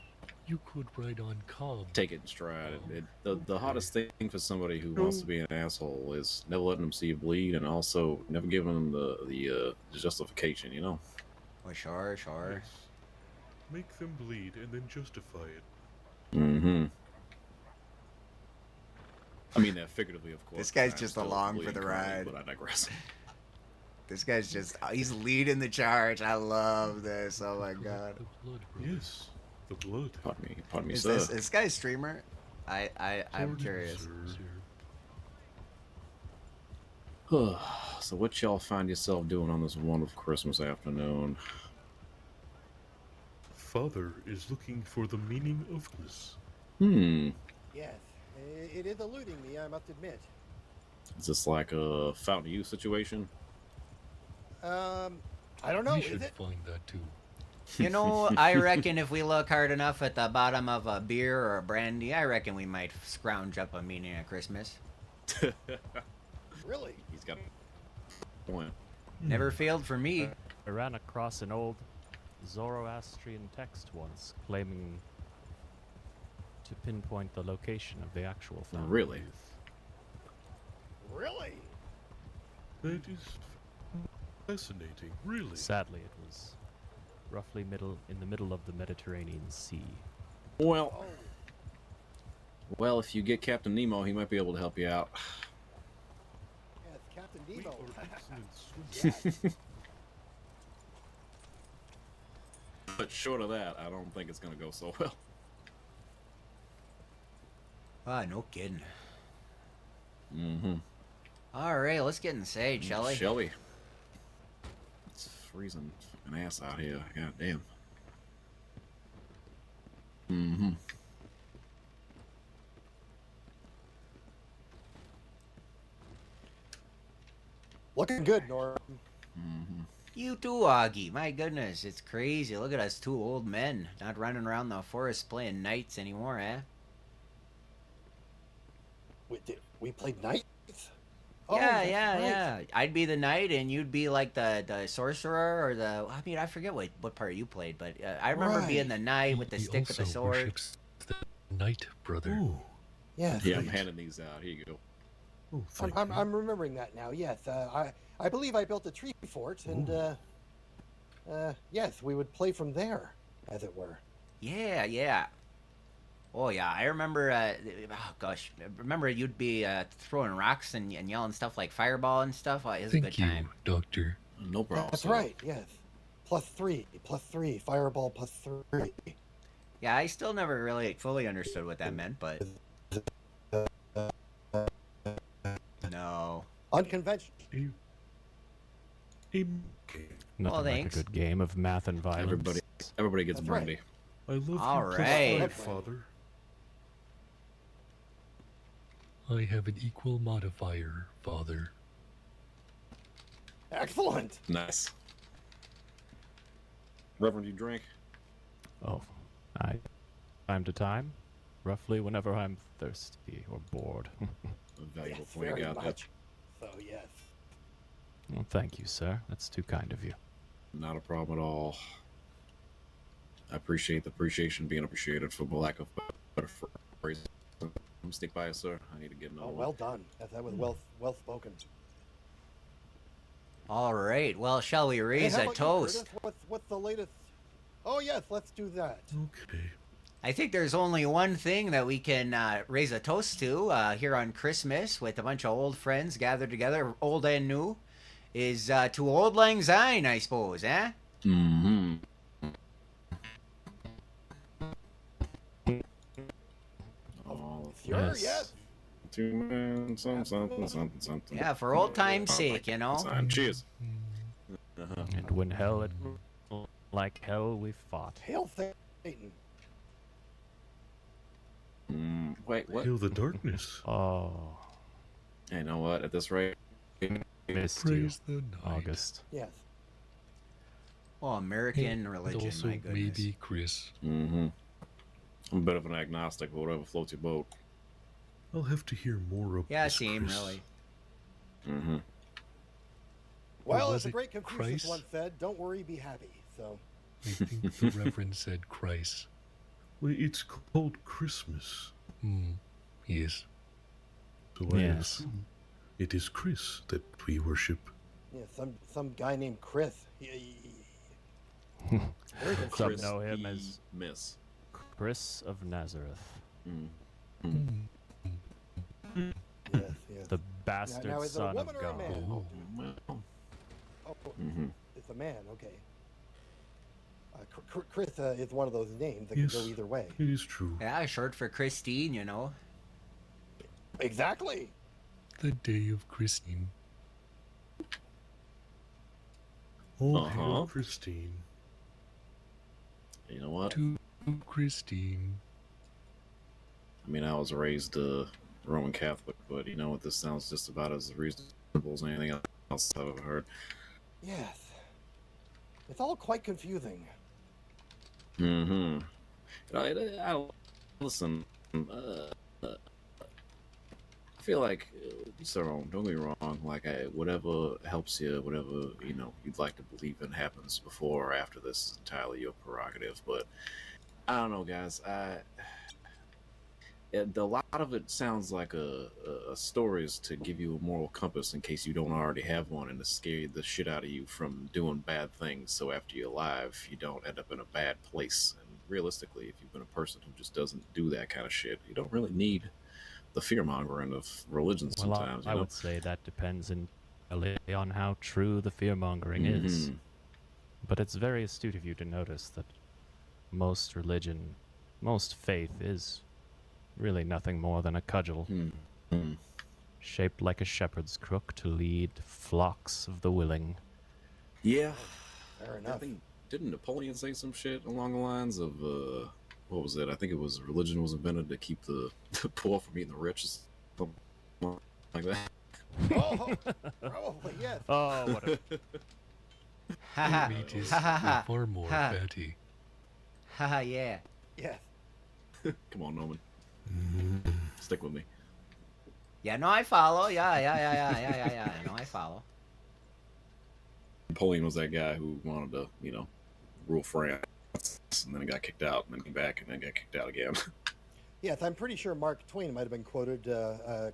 You could ride on calm. Take it in stride. The hottest thing for somebody who wants to be an asshole is never letting them see you bleed, and also never giving them the justification, you know? Well, sure. Yes. Make them bleed and then justify it. Mm-hmm. I mean that figuratively, of course. This guy's I'm just still along for bleeding the currently, ride. But I digress. This guy's just, he's leading the charge. I love this. Oh, my God. The blood, brother. Yes, the blood. Pardon me, Is sir. this guy a streamer? I'm Pardon, curious. sir. So what y'all find yourself doing on this wonderful Christmas afternoon? Father is looking for the meaning of this. Yes. It is eluding me, I must admit. Is this like a Fountain of Youth situation? I don't know. We Is should it? find that too. You know, I reckon if we look hard enough at the bottom of a beer or a brandy, I reckon we might scrounge up a meaning of Christmas. Really? He's got a point. Never failed for me. I ran across an old Zoroastrian text once claiming to pinpoint the location of the actual fountain. Really? Youth. Really? That is fascinating, really. Sadly, it was roughly in the middle of the Mediterranean Sea. Well, well, if you get Captain Nemo, he might be able to help you out. Yes, Captain Nemo. Excellent swim. But short of that, I don't think it's going to go so well. Ah, no kidding. Mm-hmm. All right, let's get inside, shall we? Shall we? It's freezing an ass out here. God damn. Mm-hmm. Looking good, Norm. Mm-hmm. You too, Augie. My goodness, it's crazy. Look at us two old men, not running around the forest playing knights anymore, eh? We played knights? yeah, that's yeah, right. yeah. I'd be the knight, and you'd be like the sorcerer, or the. I mean, I forget what part you played, but I remember being the knight with the He stick with the also sword. worships the night, brother. Oh, Yes. Yeah, I'm handing these out. Here you go. oh, thank you. I'm remembering that now. Yes, I believe I built a tree fort, and yes, we would play from there, as it were. Yeah, yeah. Oh yeah, I remember. Oh gosh, remember you'd be throwing rocks and yelling stuff like fireball and stuff. Oh, it was a Thank good you, time. Doctor. No problem. That's sir. right. Yes, +3, fireball +3. Yeah, I still never really fully understood what that meant, but no. Unconventional. Okay. Nothing like thanks. a good game of math and violence. Everybody gets That's right. brandy. I love All you right. +5, Father. I have an equal modifier, Father. Excellent. Nice. Reverend, you drink? Oh, time to time, roughly whenever I'm thirsty or bored. A valuable Yes, point. very Got that. much. So yes. Well, thank you, sir. That's too kind of you. Not a problem at all. I appreciate the appreciation being appreciated, for lack of better phrase. Stick by it, sir. I need to get another Oh, one. well done. Yes, that was well spoken. All right. Well, shall we raise Hey, a how about you, toast? Curtis? What's the latest? Oh yes, let's do that. Okay. I think there's only one thing that we can raise a toast to here on Christmas with a bunch of old friends gathered together, old and new, is to Old Lang Syne, I suppose, eh? Mm-hmm. Oh, Sure. Yes. Yes. two men, something. Yeah, for old time's sake, you know. Sign. Cheers. And when hell it like hell we fought. Hail Satan. Wait, what? Hail the darkness. Oh, Hey, you know what? At this rate, missed you, Praise the night. August. Yes. Oh, American And religion, also my goodness. maybe Chris. mm-hmm. I'm a bit of an agnostic, but whatever floats your boat. I'll have to hear more of Yeah, this, same, Chris. really. Mm-hmm. Well, was as the it great Confucius Christ? once said, "Don't worry, be happy." So. I think the Reverend said Christ. Well, it's called Christmas. Yes. So I Yes. assume it is Chris that we worship. Yeah, some guy named Chris. Very good. Some know him as Miss. Chris of Nazareth, Yes, yes. the bastard now is it a son of woman or a God. man? Oh, Well, Oh, mm-hmm. it's a man. Okay. Chris is one of those names that Yes. can go either way. It is true. Yeah, short for Christine, you know. Exactly. the day of Christine. Oh, hail Uh-huh. Christine. You know what? To Christine. I mean, I was raised Roman Catholic, but you know what? This sounds just about as reasonable as anything else I've ever heard. Yes. It's all quite confusing. Mm-hmm. Listen, feel like, so don't get me wrong. Like, whatever helps you, whatever you'd like to believe in happens before or after this is entirely your prerogative. But I don't know, guys. A lot of it sounds like a story is to give you a moral compass in case you don't already have one, and to scare the shit out of you from doing bad things. So after you're alive, you don't end up in a bad place. And realistically, if you've been a person who just doesn't do that kind of shit, you don't really need the fear mongering of religion Well, sometimes. I would say that depends entirely on how true the fear mongering is. But it's very astute of you to notice that most religion, most faith is really nothing more than a cudgel, shaped like a shepherd's crook to lead flocks of the willing. Yeah. Fair enough. Didn't Napoleon say some shit along the lines of, what was it? I think it was religion was invented to keep the poor from eating the rich, something like that. Oh, probably, yes. Oh, what a... Meat is far more fatty. Haha, yeah. Yes. Come on, Norman. Stick with me. Yeah, no, I follow. Yeah. No, I follow. Napoleon was that guy who wanted to, rule France, and then he got kicked out, and then came back, and then got kicked out again. Yes, I'm pretty sure Mark Twain might have been quoted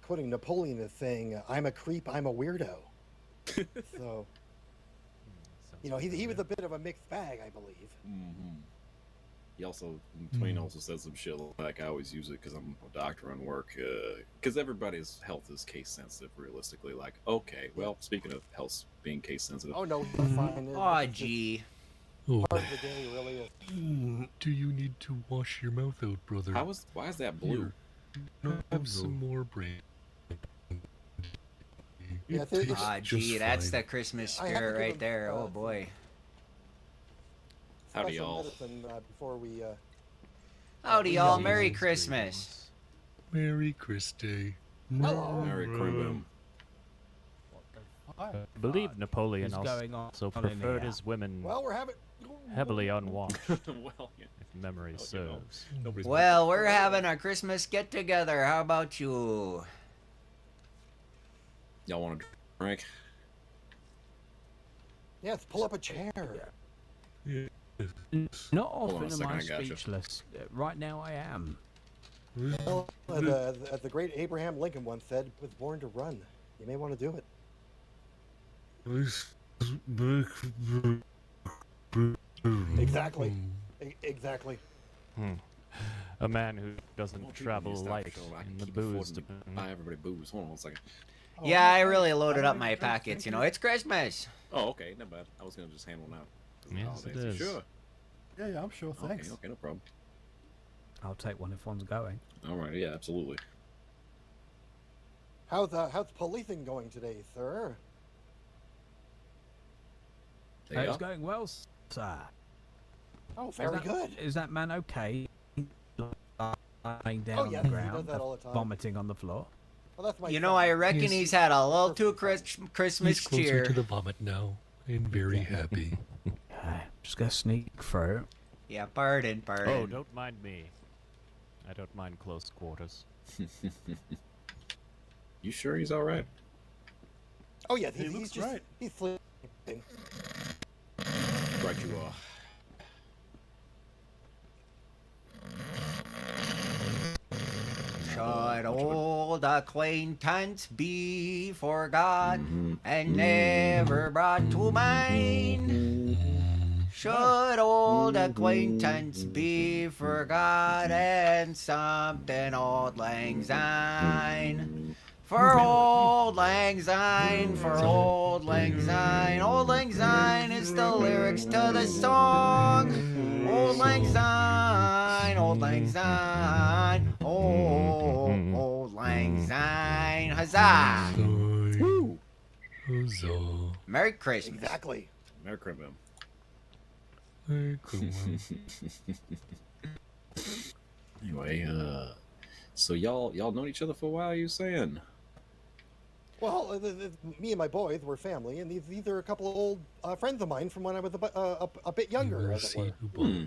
quoting Napoleon as saying, "I'm a creep, I'm a weirdo." So, he was a bit of a mixed bag, I believe. He also, Twain also said some shit like, I always use it because I'm a doctor on work, because everybody's health is case sensitive, realistically. Like, okay, well, speaking of health being case sensitive. Oh, no, he's fine. Oh, gee. Oh, Part of the day really is. do you need to wash your mouth out, brother? Why is that blue? Here, have some more brain. Yeah, It tastes Ah, just gee, that's fine. the Christmas I have to spirit give right him, there. Oh, boy. Howdy, Special y'all. medicine before we. Howdy, we y'all. don't Merry use Christmas. Merry Christy. Hello. Merry Crimbum. I believe Napoleon is going on also in preferred here? his women Well, we're having. heavily unwashed, Well, yeah. if memory serves. Nobody's Well, we're having a Christmas get-together. How about you? Y'all want to drink? Yes, pull up a chair. Not Hold on often a am second, I I got you. speechless. Right now I am. Well, as the great Abraham Lincoln once said, was born to run. You may want to do it. Exactly. Exactly. A man who Well, doesn't people travel need to stop light showing I in can the keep booze. affording to buy everybody booze. Hold on one second. Yeah, I really loaded up my pockets. It's Christmas. Oh, okay, not bad. I was gonna just hand one out. 'Cause of the Yes, it holidays. is. Sure. Yeah, I'm sure. Thanks. Okay, no problem. I'll take one if one's going. All right, yeah, absolutely. How's policing going today, sir? There you It's go. going well, sir. Oh, very good. Is that man okay? Lying down Oh, on yes, the he does ground, that all the time. vomiting on the floor. Well, that's my. I reckon Yes. he's had a little too He's Christmas closer cheer. to the vomit now, and very happy. Okay, just gonna sneak through. Yeah, pardon. Oh, don't mind me. I don't mind close quarters. You sure he's all right? Oh yeah, He he's looks just right. he's sleeping. Right, you are. Should old acquaintance be forgot and never brought to mind? Should old acquaintance be forgot and something old lang syne? For old lang syne, for old lang syne. Old lang syne is the lyrics to the song. Old lang syne, old lang syne. Old lang syne. Huzzah! Woo! Huzzah. Merry Christmas. Exactly. Merry Crimbum. Hey, come on. Anyway, so y'all known each other for a while, you saying? Well, me and my boys were family, and these are a couple of old friends of mine from when I was a bit younger, as it were. Hmm.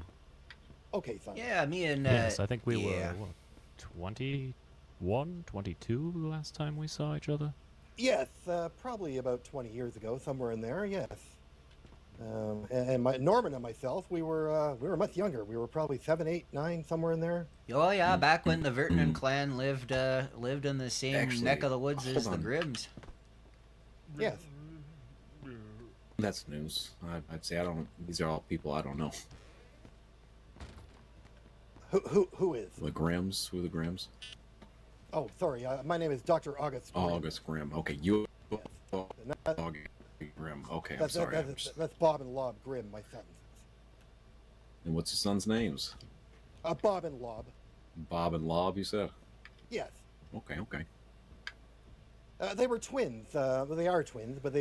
Okay, son. Yeah, me and Yes, I think we yeah. were, what, 20, 21, 22 the last time we saw each other? Yes, probably about 20 years ago, somewhere in there. Yes. And Norman and myself, we were much younger. We were probably 7, 8, 9, somewhere in there. Oh yeah, back when the Vertanen clan lived in the same Actually, neck of the woods as hold the on. Grimms. Yes. That's news. I'd say I don't. These are all people I don't know. Who is? The Grimms. Who are the Grimms? Oh, sorry. My name is Dr. August. Oh, Grimm. August Grimm. Okay, you. Yes. And August Grimm. Okay, I'm sorry. That's Bob and Lob Grimm, my sons. And what's your son's names? Bob and Lob. Bob and Lob, you said? Yes. Okay. They were twins. They are twins, but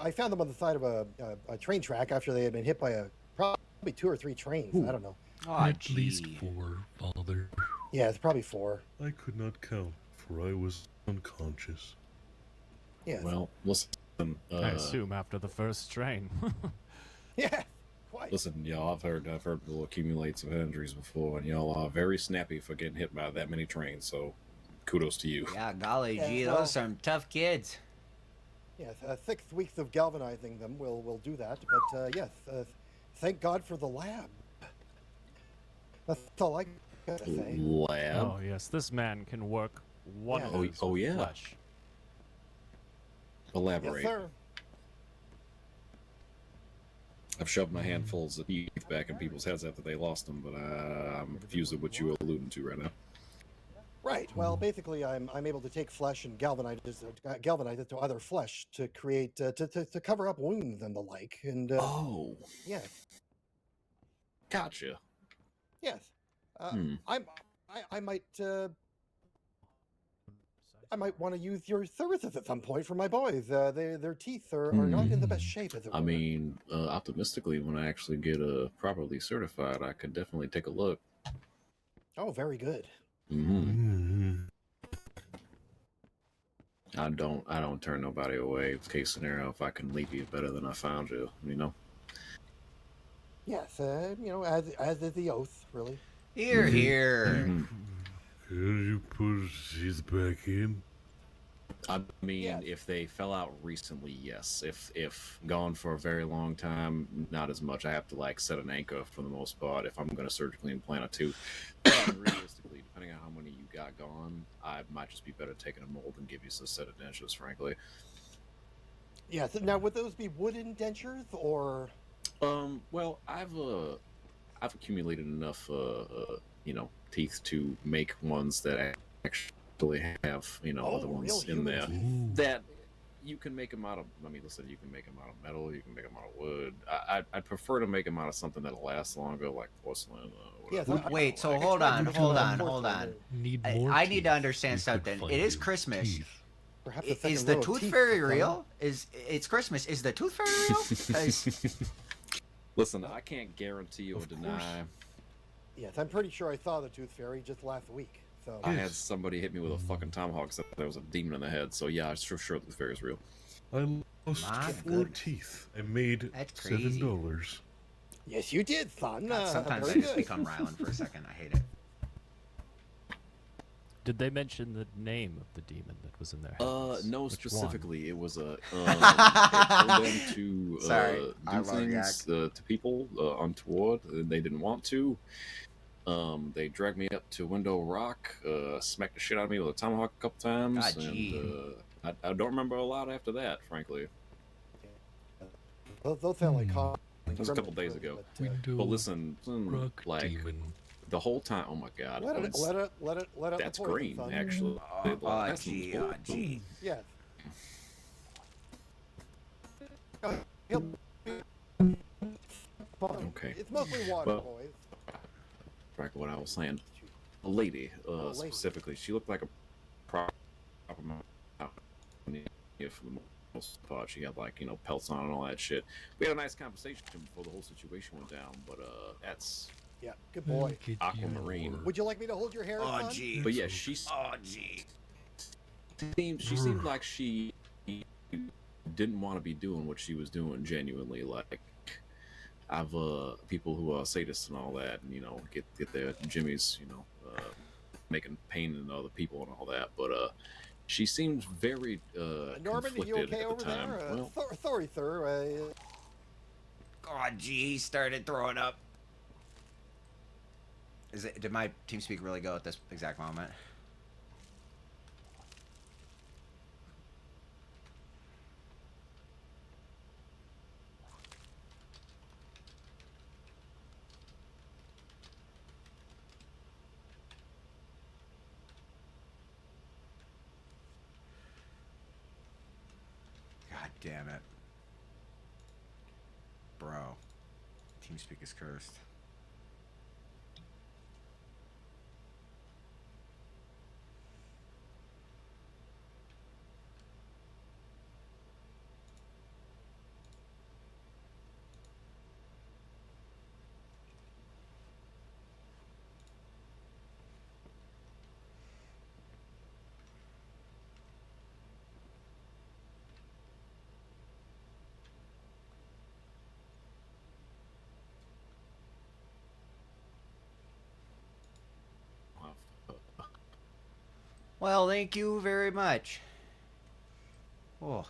I found them on the side of a train track after they had been hit by probably 2 or 3 trains. Ooh. I don't know. Oh, At least 4, Father. Yeah, it's probably 4. I could not count, for I was unconscious. Yes. Well, listen. I assume after the first train. Yeah. Quite. Listen, y'all. I've heard people accumulate some injuries before, and y'all are very snappy for getting hit by that many trains. So, kudos to you. yeah, golly Yeah, gee, well- those are some tough kids. Yes. 6 weeks of galvanizing them will do that. But yes, thank God for the lab. That's all I gotta say. Lab. Oh yes, this man can work wonders Oh, with yeah. flesh. Elaborate. Yes, sir. I've shoved my handfuls of teeth back in people's heads after they lost them, but I'm confused at what you're alluding to right now. Right. Well, basically, I'm able to take flesh and galvanize it to other flesh to create to cover up wounds and the like. And Oh, yes, gotcha. yes. Hmm. I might want to use your services at some point for my boys. Their teeth are not in the best shape. As it I were. mean, optimistically, when I actually get properly certified, I could definitely take a look. Oh, very good. Mm-hmm. I don't turn nobody away. Case scenario, if I can leave you better than I found you, you know. Yes, as is the oath, really. Here, here. Mhm. Can you put these back in? I mean, Yeah. if they fell out recently, yes. If gone for a very long time, not as much. I have to like set an anchor for the most part if I'm going to surgically implant a tooth. But realistically, depending on how many you got gone, I might just be better taking a mold and give you a set of dentures, frankly. Yes. Now, would those be wooden dentures or? Well, I've accumulated enough, teeth to make ones that actually have, Oh, other ones real in there. human teeth. That you can make them out of. I mean, listen, you can make them out of metal. You can make them out of wood. I'd prefer to make them out of something that'll last longer, like porcelain. Yes, Whatever. Wait, so I hold tried on, to do hold that on, porcelain hold on. and Need I- more I need to teeth. understand We could something. find It is you Christmas. teeth. Perhaps a Is second the row of tooth teeth, fairy fella. real? It's Christmas? Is the tooth fairy real? 'Cause- Listen, I can't guarantee or Of course. deny. Yes, I'm pretty sure I saw the tooth fairy just last week. So I had somebody hit me with a fucking tomahawk, so there was a demon in the head. So yeah, I'm sure the fairy is real. I lost My 4 goodness. teeth. I made That's crazy. $7. yes, you did, son. God, sometimes I very just good. become Rylan for a second. I hate it. Did they mention the name of the demon that was in their heads? No, Which specifically, it was a. It told them to Sorry, I do love things to people untoward. They didn't want to. They dragged me up to Window Rock, smacked the shit out of me with a tomahawk a couple times, God, gee. and I don't remember a lot after that, frankly. Those sound like common That was a couple criminals, days ago. really, Window But listen, rock like demon. the whole time. Oh my god, Let it's- it out that's the poison, green, son. actually. Oh, That's gee, cool. oh, gee. Yes. He'll be fine. Okay. It's mostly water, Well, boys. Back to what I was saying. A lady, lady. specifically, she looked like a proper if for the most part she had like pelts on and all that shit. We had a nice conversation before the whole situation went down, but that's Yeah, good boy. Get Aquamarine. your- Would you like me to hold your hair, Oh, son? gee. but yeah, she Oh, gee. seemed like she didn't want to be doing what she was doing genuinely. Like I've people who are sadists and all that, and get their jimmies, making pain in other people and all that, but she seems very Norman, are you conflicted okay at over the time. there? Well, Sorry, sir. God, gee, he started throwing up. Did my TeamSpeak really go at this exact moment? God damn it. Bro. TeamSpeak is cursed. Well, thank you very much. Oh.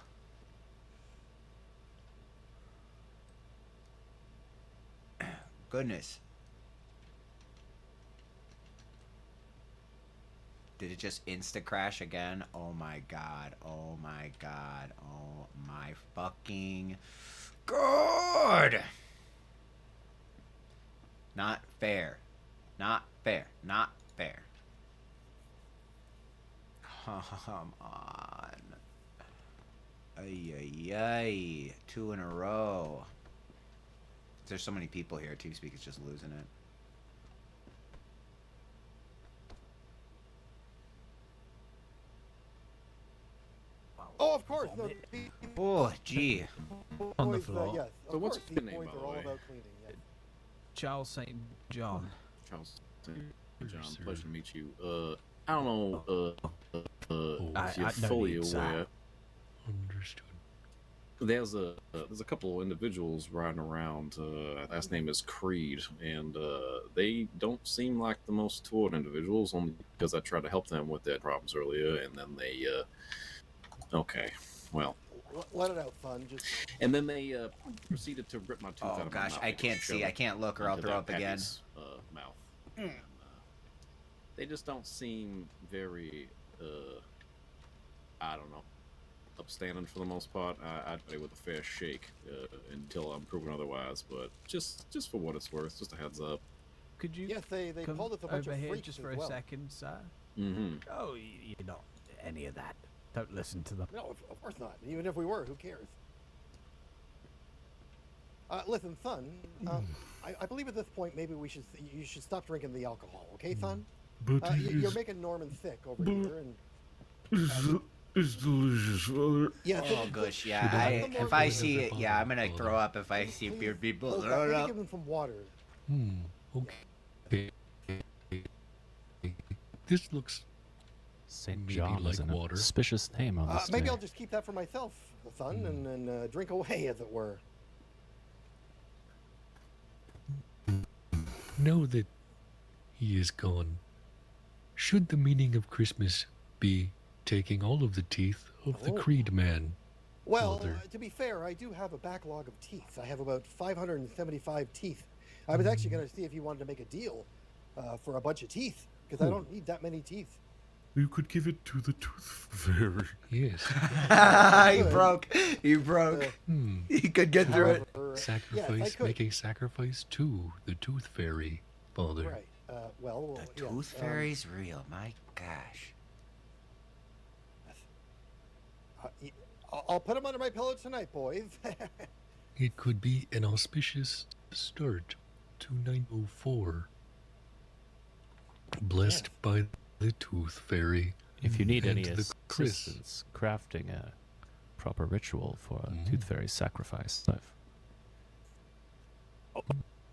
Goodness. Did it just insta crash again? Oh my god. Oh my god. Oh my fucking god. Not fair. Not fair. Not fair. Come on. Ay, ay, ay. 2 in a row. There's so many people here. TeamSpeak is just losing it. Oh, of course. No, Oh, gee. On the boys, floor. yes, So of what's course, your these name, boys by the are all way? about cleaning. Yes. Charles St. John. Charles, John, sir. pleasure to meet you. I don't know if you're I don't fully need aware. that. Understood. There's a couple of individuals riding around. Last name is Creed, and they don't seem like the most toward individuals. Only because I tried to help them with their problems earlier, and then they okay, well, Let it out, son. Just and then they proceeded to rip my tooth out Oh of my gosh, mouth. I and can't shove see. I it can't look or I'll into throw their up again. Pappy's, mouth. And, they just don't seem very I don't know, upstanding for the most part. I'd play with a fair shake until I'm proven otherwise. But just for what it's worth, just a heads up. Could you yes, they come called us a bunch over of here freaks just as for a well. second, sir? Mm-hmm. Oh, you're not any of that. Don't listen to them. No, of course not. Even if we were, who cares? Listen, son. I believe at this point maybe you should stop drinking the alcohol, okay, son? But You're making Norman sick over here, and it's delicious, Father. yeah. Oh gosh, Should yeah. I If I put see another it, yeah, I'm gonna bottle, throw up if I see weird people hold throwing maybe up. give them some water. Okay. This looks St. Maybe John like is an water. auspicious name on this Maybe day. I'll just keep that for myself, son, and drink away, as it were. now that he is gone. Should the meaning of Christmas be taking all of the teeth of the Oh. Creed man? Well, Mother. to be fair, I do have a backlog of teeth. I have about 575 teeth. I was actually going to see if you wanted to make a deal for a bunch of teeth, because I don't need that many teeth. You could give it to the tooth fairy. Yes. You broke. Hmm. You could get through it. However, Sacrifice, yes, I could. making sacrifice to the tooth fairy, Father. Right. Well, The yes, tooth fairy's real. My gosh. I'll put them under my pillow tonight, boys. It could be an auspicious start to 904. Blessed by the tooth fairy. If you need any and the Chris. assistance crafting a proper ritual for a Mhm. tooth fairy sacrifice,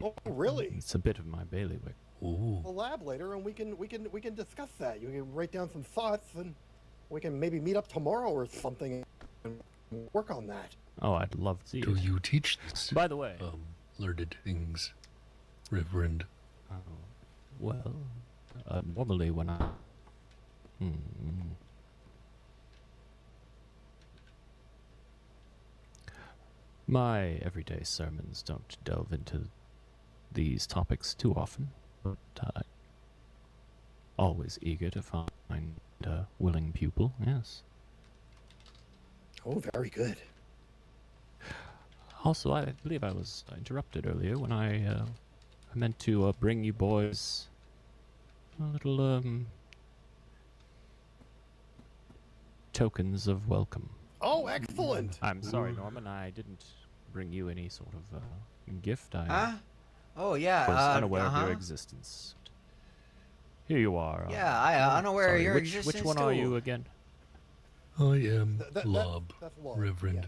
Oh, really? it's a bit of my bailiwick. Oh, The lab later, and we can discuss that. You can write down some thoughts, and we can maybe meet up tomorrow or something and work on that. Oh, I'd love to. do you teach this? By the way, Learned things, Reverend. well, normally when I... Hmm. My everyday sermons don't delve into these topics too often, but I'm always eager to find a willing pupil, yes. Oh, very good. Also, I believe I was interrupted earlier when I meant to bring you boys a little tokens of welcome. Oh, excellent. I'm sorry, Norman, I didn't bring you any sort of gift. I Huh? Oh, yeah. was unaware of your existence. Here you are. Yeah, I unaware sorry, of your which existence one are too. you again? I am Lob, That's Lob, Reverend.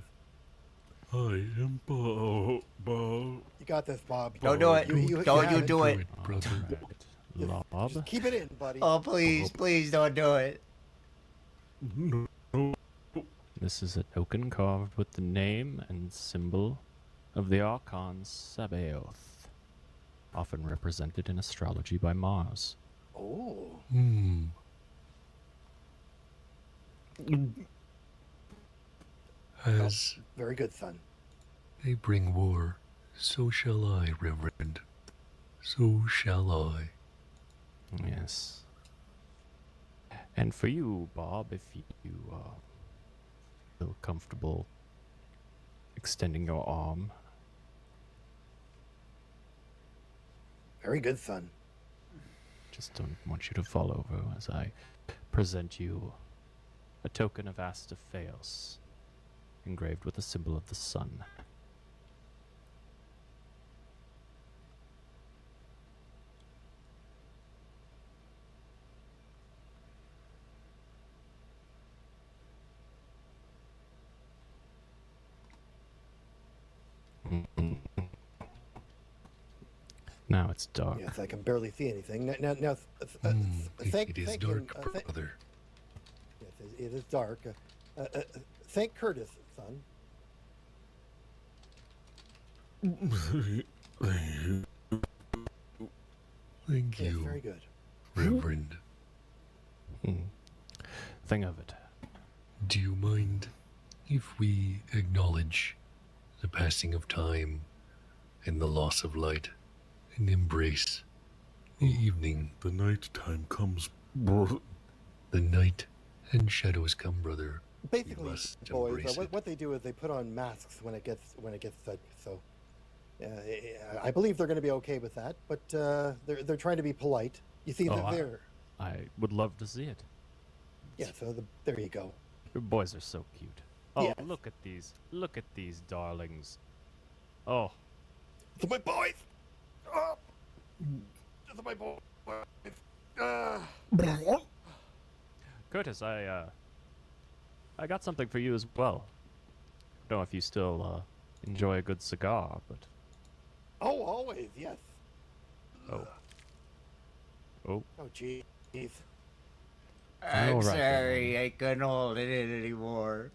I am Bob. You got this, Bob. Don't do it. Don't you do it. brother. Lob. Just keep it in, buddy. Oh, please, please don't do it. No. This is a token carved with the name and symbol of the Archon Sabaoth, often represented in astrology by Mars. Oh. As Very good, son. they bring war, so shall I, Reverend. So shall I. Yes. And for you, Bob, if you feel comfortable extending your arm. Very good, son. Just don't want you to fall over as I present you a token of Astaphaeus, engraved with the symbol of the sun. Now it's dark. Yes, I can barely see anything. Now, thank it is thank dark, him, brother. Yes, it is dark. Thank Curtis, son. Thank Yes, you, very good. Reverend. Thing of it. Do you mind if we acknowledge the passing of time and the loss of light and embrace the evening? The night time comes. The night and shadows come, brother. Basically, must boys, embrace it. what they do is they put on masks when it gets set. So, I believe they're going to be okay with that. But they're trying to be polite. You see, they're I would love to see it. yeah. So there you go. Your boys are so cute. Oh, Yes. look at these. Look at these darlings. Oh, To my boys. To my boys. Curtis, I got something for you as well. Don't know if you still enjoy a good cigar, but Oh, always, yes. oh, Oh, jeez. I'm All right, sorry, then. I couldn't hold it in anymore.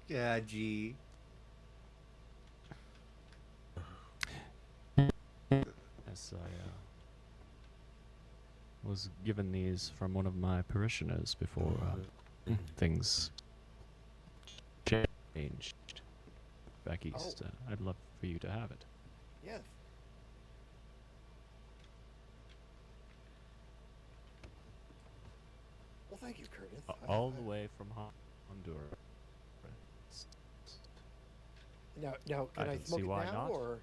Yeah, gee. yes, I was given these from one of my parishioners before things changed back east. I'd love for you to have it. Yes. Well, thank you, Curtis. All the way from Honduras. Now, I can I can smoke see it why now, not. or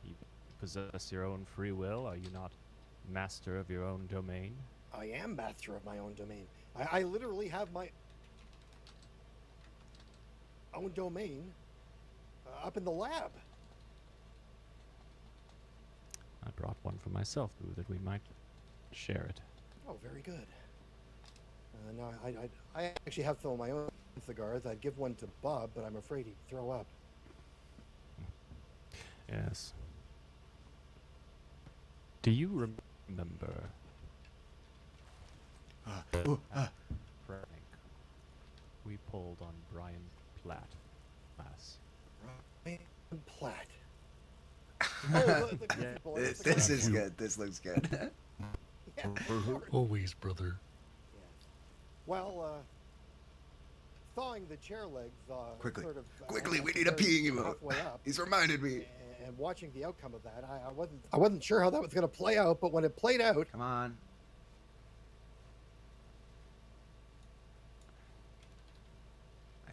You possess your own free will. Are you not master of your own domain? I am master of my own domain. I literally have my own domain up in the lab. I brought one for myself, Boo, that we might share it. Oh, very good. No, I actually have some of my own cigars. I'd give one to Bob, but I'm afraid he'd throw up. Yes. Do you remember Frank? We pulled on Brian Platt last. Brian Platt. the crucible. This, It's the this is crucible. good. This looks good. Yeah, of course. Always, brother. Yes. Well, thawing the chair legs. Quickly. Sort of, Quickly, we after need a very peeing halfway up, He's reminded me. and watching the outcome of that, I wasn't sure how that was going to play out, but when it played out, Come on.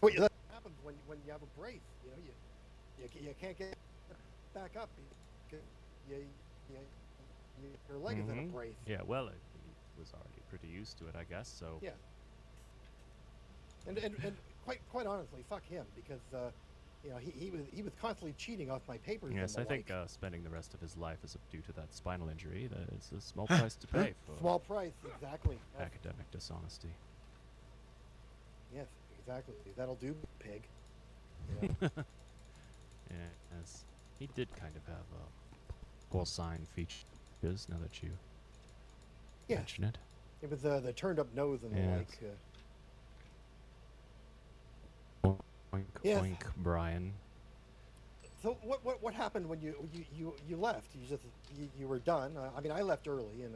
that happens when you have a brace. You know, you can't get back up because your leg is in a brace. Yeah, well, he was already pretty used to it, I guess, so... Yeah. And quite honestly, fuck him, because you know, he was constantly cheating off my papers. Yes, and I the think like. spending the rest of his life is due to that spinal injury. That is a small price to pay for Small price, exactly. Yes, academic dishonesty. yes, exactly. That'll do, pig. You know? Yes, he did kind of have porcine features. Now that you Yes. mention it. It was the turned up nose and the Yes. like. Oink, Yes. oink, Brian. So what happened when you left? You were done. I mean, I left early and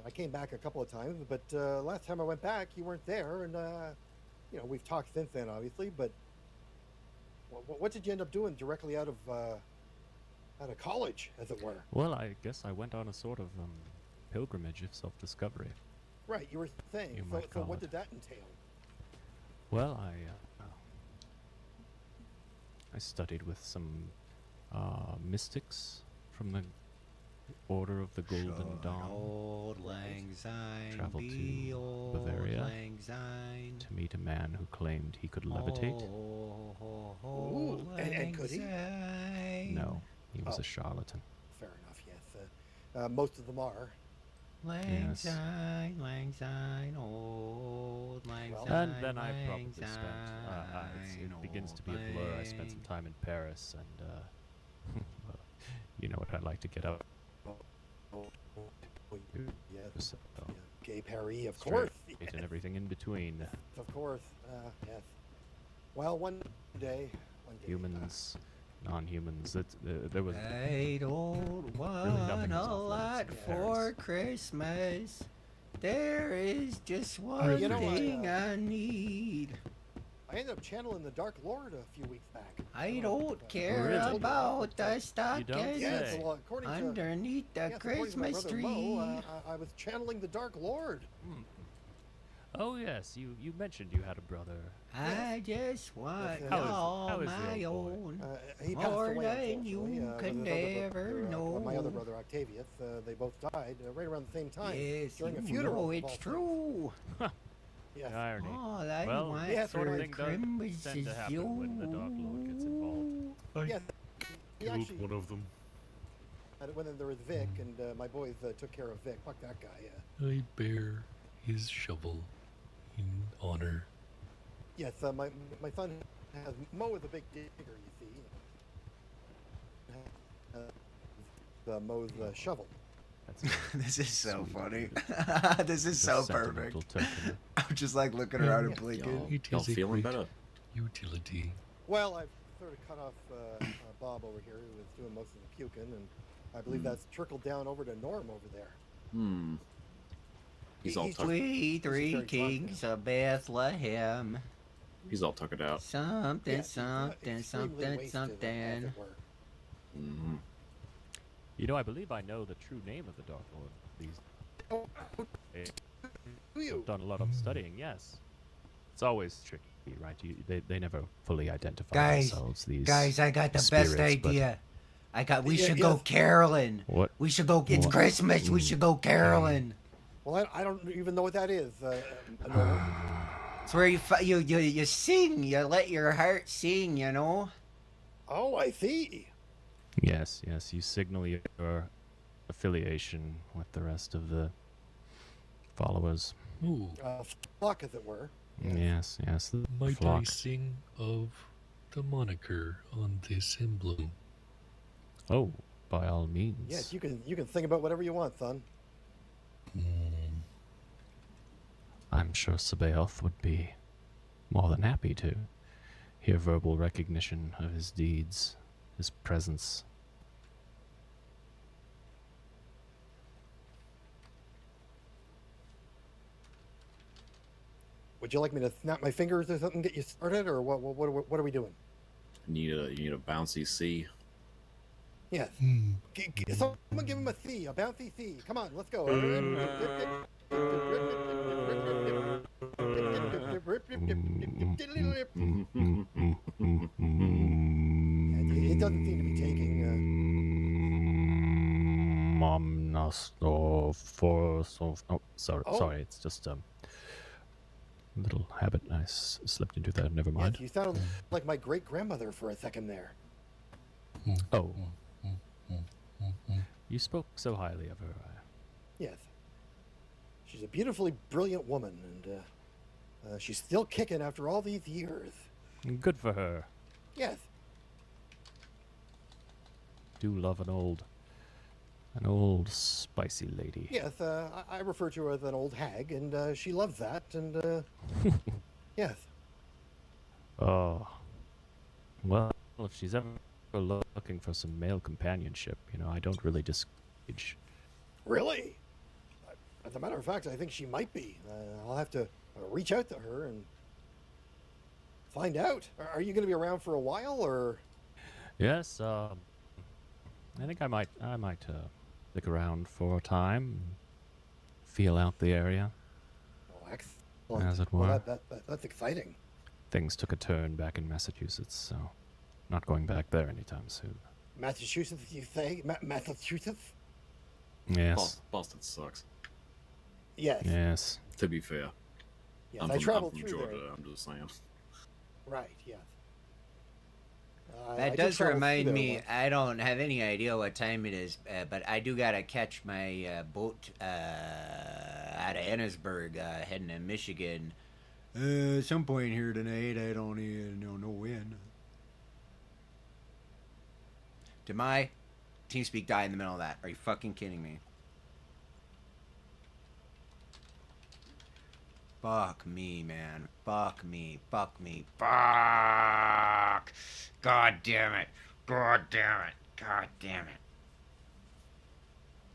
I came back a couple of times, but last time I went back, you weren't there, and you know, we've talked since then, obviously. But what did you end up doing directly out of college, as it were? Well, I guess I went on a sort of pilgrimage of self-discovery. Right, you were saying. You So might call what it. did that entail? Well, I studied with some mystics from the Order of the Golden Dawn Old Lang Syne, Traveled to be old Bavaria Lang Syne. to meet a man who claimed he could levitate. Ooh, and could he? No, he was Oh. a charlatan. Fair enough. Yes, most of them are. Lang Yes. Syne, old Lang Well, Syne. And then I Lang probably spent, it begins to be a blur. I spent some time in Paris, and well, you know what I'd like to get out. Yes, So, yeah. Gay Paris, of straight course. and everything in between. Of course, yes. Well, one day, Humans, non-humans. There was I don't nothing want a was off lot limits in for Paris. Christmas. There is just one you know what, thing I need. I ended up channeling the Dark Lord a few weeks back. I know if, don't care really? about the don't stockings Yes, say. well, according to underneath the yes, according to my Christmas brother tree. Mo, I was channeling the Dark Lord. Oh yes, you mentioned you had a brother. I just want Yes, how is the my old boy? own. He passed More away, than unfortunately, you with can his other ever brother, know. my other brother Octavius. They both died right around the same time Yes, during a you funeral. know of it's all things. true. Yes. Irony. All I Well, want yes, for sort of Christmas tend to is happen you. when the Dark Lord gets involved. I Yes, he killed actually, one of them. when there was Vic, and my boys took care of Vic. Fuck that guy. I bear his shovel in honor. Yes, my son has Mo is a big digger, you see. Mo's shovel. That's This is so Sweet. funny. This is a so sentimental perfect. token. I'm just like looking around and Yeah. blinking. It Y'all is a feeling great better? utility. Well, I've sort of cut off Bob over here, who was doing most of the puking, and I believe that's trickled down over to Norm over there. He's all He's tucked. We three very kings of Bethlehem. He's all tuckered out. Something, Yes, he's, something, extremely something, wasted, as something. it were. Mm-hmm. You know, I believe I know the true name of the Dark Lord. These Oh, days. do you? I've done a lot of studying. Yes, it's always tricky, right? They never fully identify Guys, themselves. These Guys, I got the spirits, best but- idea. We Yeah, should go yes. caroling. What? We should go. It's What? Christmas. We should go caroling. Well, I don't even know what that is. Norm. It's where you sing. You let your heart sing. You know. Oh, I see. Yes, yes. You signal your affiliation with the rest of the followers. Ooh, Flock, as it were. Yes, yes. The might I flock. sing of the moniker on this emblem? Oh, by all means. Yes, you can think about whatever you want, son. I'm sure Sabaoth would be more than happy to hear verbal recognition of his deeds, his presence. Would you like me to snap my fingers or something, get you started, or what are we doing? You need a bouncy C. Yes. Someone give him a C, a bouncy C. Come on, let's go. It doesn't seem to be taking. Sorry, it's just little habit. I slipped into that. Never mind. Yes, you sound like my great grandmother for a second there. Oh. You spoke so highly of her. Yes. She's a beautifully brilliant woman, and she's still kicking after all these years. Good for her. Yes. Do love an old spicy lady. Yes, I refer to her as an old hag, and she loves that, and yes. Oh. Well, if she's ever looking for some male companionship, I don't really discourage. Really? As a matter of fact, I think she might be. I'll have to reach out to her and find out. Are you going to be around for a while, or? Yes, I think I might stick around for a time, feel out the area. Oh, excellent. As it were. Well, that's exciting. Things took a turn back in Massachusetts, so not going back there anytime soon. Massachusetts, you say? Massachusetts? Yes. Boston sucks. Yes. Yes. To be fair. Yes, I'm I traveled from through Georgia. there. I'm just saying. Right. Yes. I That did does travel remind through there me, once. I don't have any idea what time it is, but I do gotta catch my boat out of Ennisburg, heading to Michigan. Some point here tonight. I don't even know when. Did my TeamSpeak die in the middle of that? Are you fucking kidding me? Fuck me, man. Fuck me. Fuck me. Fuck! God damn it. God damn it. God damn it.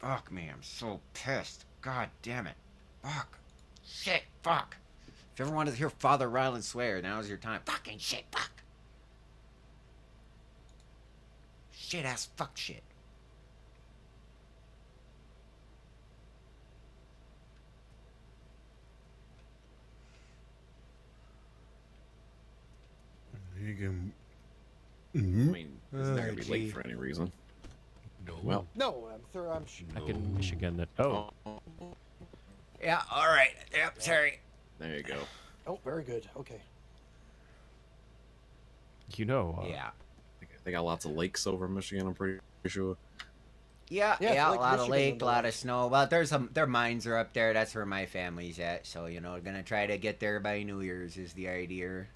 Fuck me. I'm so pissed. God damn it. Fuck. Shit. Fuck. If you ever wanted to hear Father Ryland swear, now's your time. Fucking shit. Fuck. Shit ass fuck shit. You can. I mean, it's not gonna be gee. late for any reason. No. Well, No, sir, I'm sure. Back in Michigan that... Oh. Yeah, alright. Yep, sorry. there you go. Oh, very good. Okay. Yeah. They got lots of lakes over in Michigan. I'm pretty sure. Yeah, Yeah, yeah, a Lake lot of Michigan lake, and a the lot of like. snow. Well, their mines are up there. That's where my family's at. So, gonna try to get there by New Year's is the idea.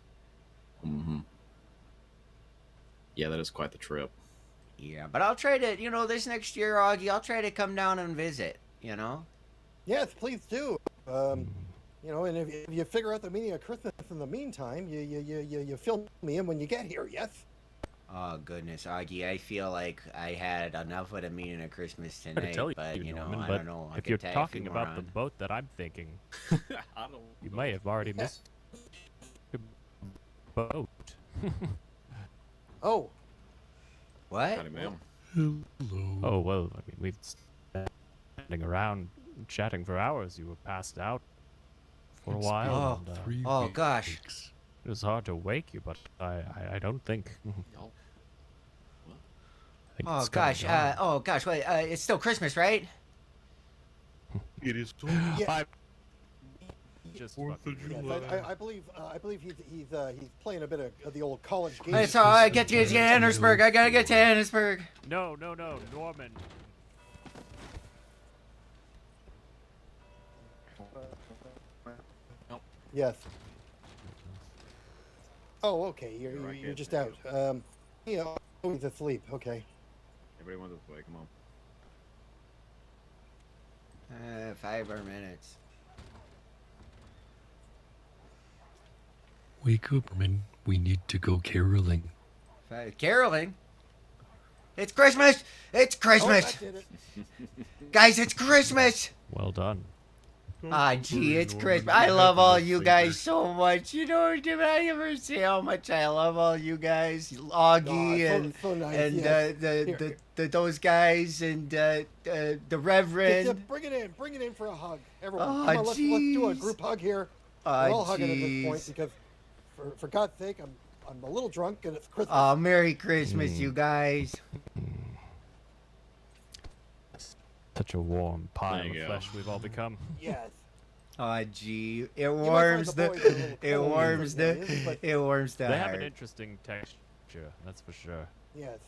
Mm-hmm. Yeah, that is quite the trip. Yeah, but I'll try to, this next year, Augie, I'll try to come down and visit, Yes, please do. And if you figure out the meaning of Christmas in the meantime, you fill me in when you get here. Yes. Oh, goodness, Augie, I feel like I had enough of the meaning of Christmas I tonight, tell but, Norman, I but don't know. I if could you're tell you a few talking more about the on. boat that I'm thinking, I don't. you may have already missed the boat. Oh, What? Howdy, ma'am. Hello. Oh, well, I mean, we've standing around chatting for hours. You were passed out for a It's while. been And, 3 oh, gosh. weeks. it was hard to wake you, but I don't think... Y'all. I think Oh, it's coming gosh. on. Wait, it's still Christmas, right? It is yeah. I'm just 4th fucking- of Yes, July. I believe he's playing a bit of the old college game. It's all right. Get to Johannesburg. I gotta get to Johannesburg. No, Norman. Yes. Oh, okay. You're You're right, you're kid. just out. He's asleep. Okay. Everybody went this way. Come on. 5 more minutes. Wake up, Norman. We need to go caroling. Caroling. It's Christmas. It's Oh, Christmas, that did it. guys. It's Christmas. Well done. Ah, gee, it's Christmas. I love all you guys so much. You know, did I ever say how much I love all you guys? Augie Oh, and so nice. and Yes. Here. those guys and the Reverend. Bring it in for a hug, everyone. Oh, Come on, let's do a jeez. group hug here. Oh, We're all hugging at this point jeez. because, for God's sake, I'm a little drunk and it's Christmas. Oh, Merry Christmas, you guys. Such a warm pile There of you go. flesh we've all become. Yes. Oh, gee, it might find warms the the, boys a little it cold warms for the, days, but- it warms the They have heart. an interesting texture, that's for sure. Yes.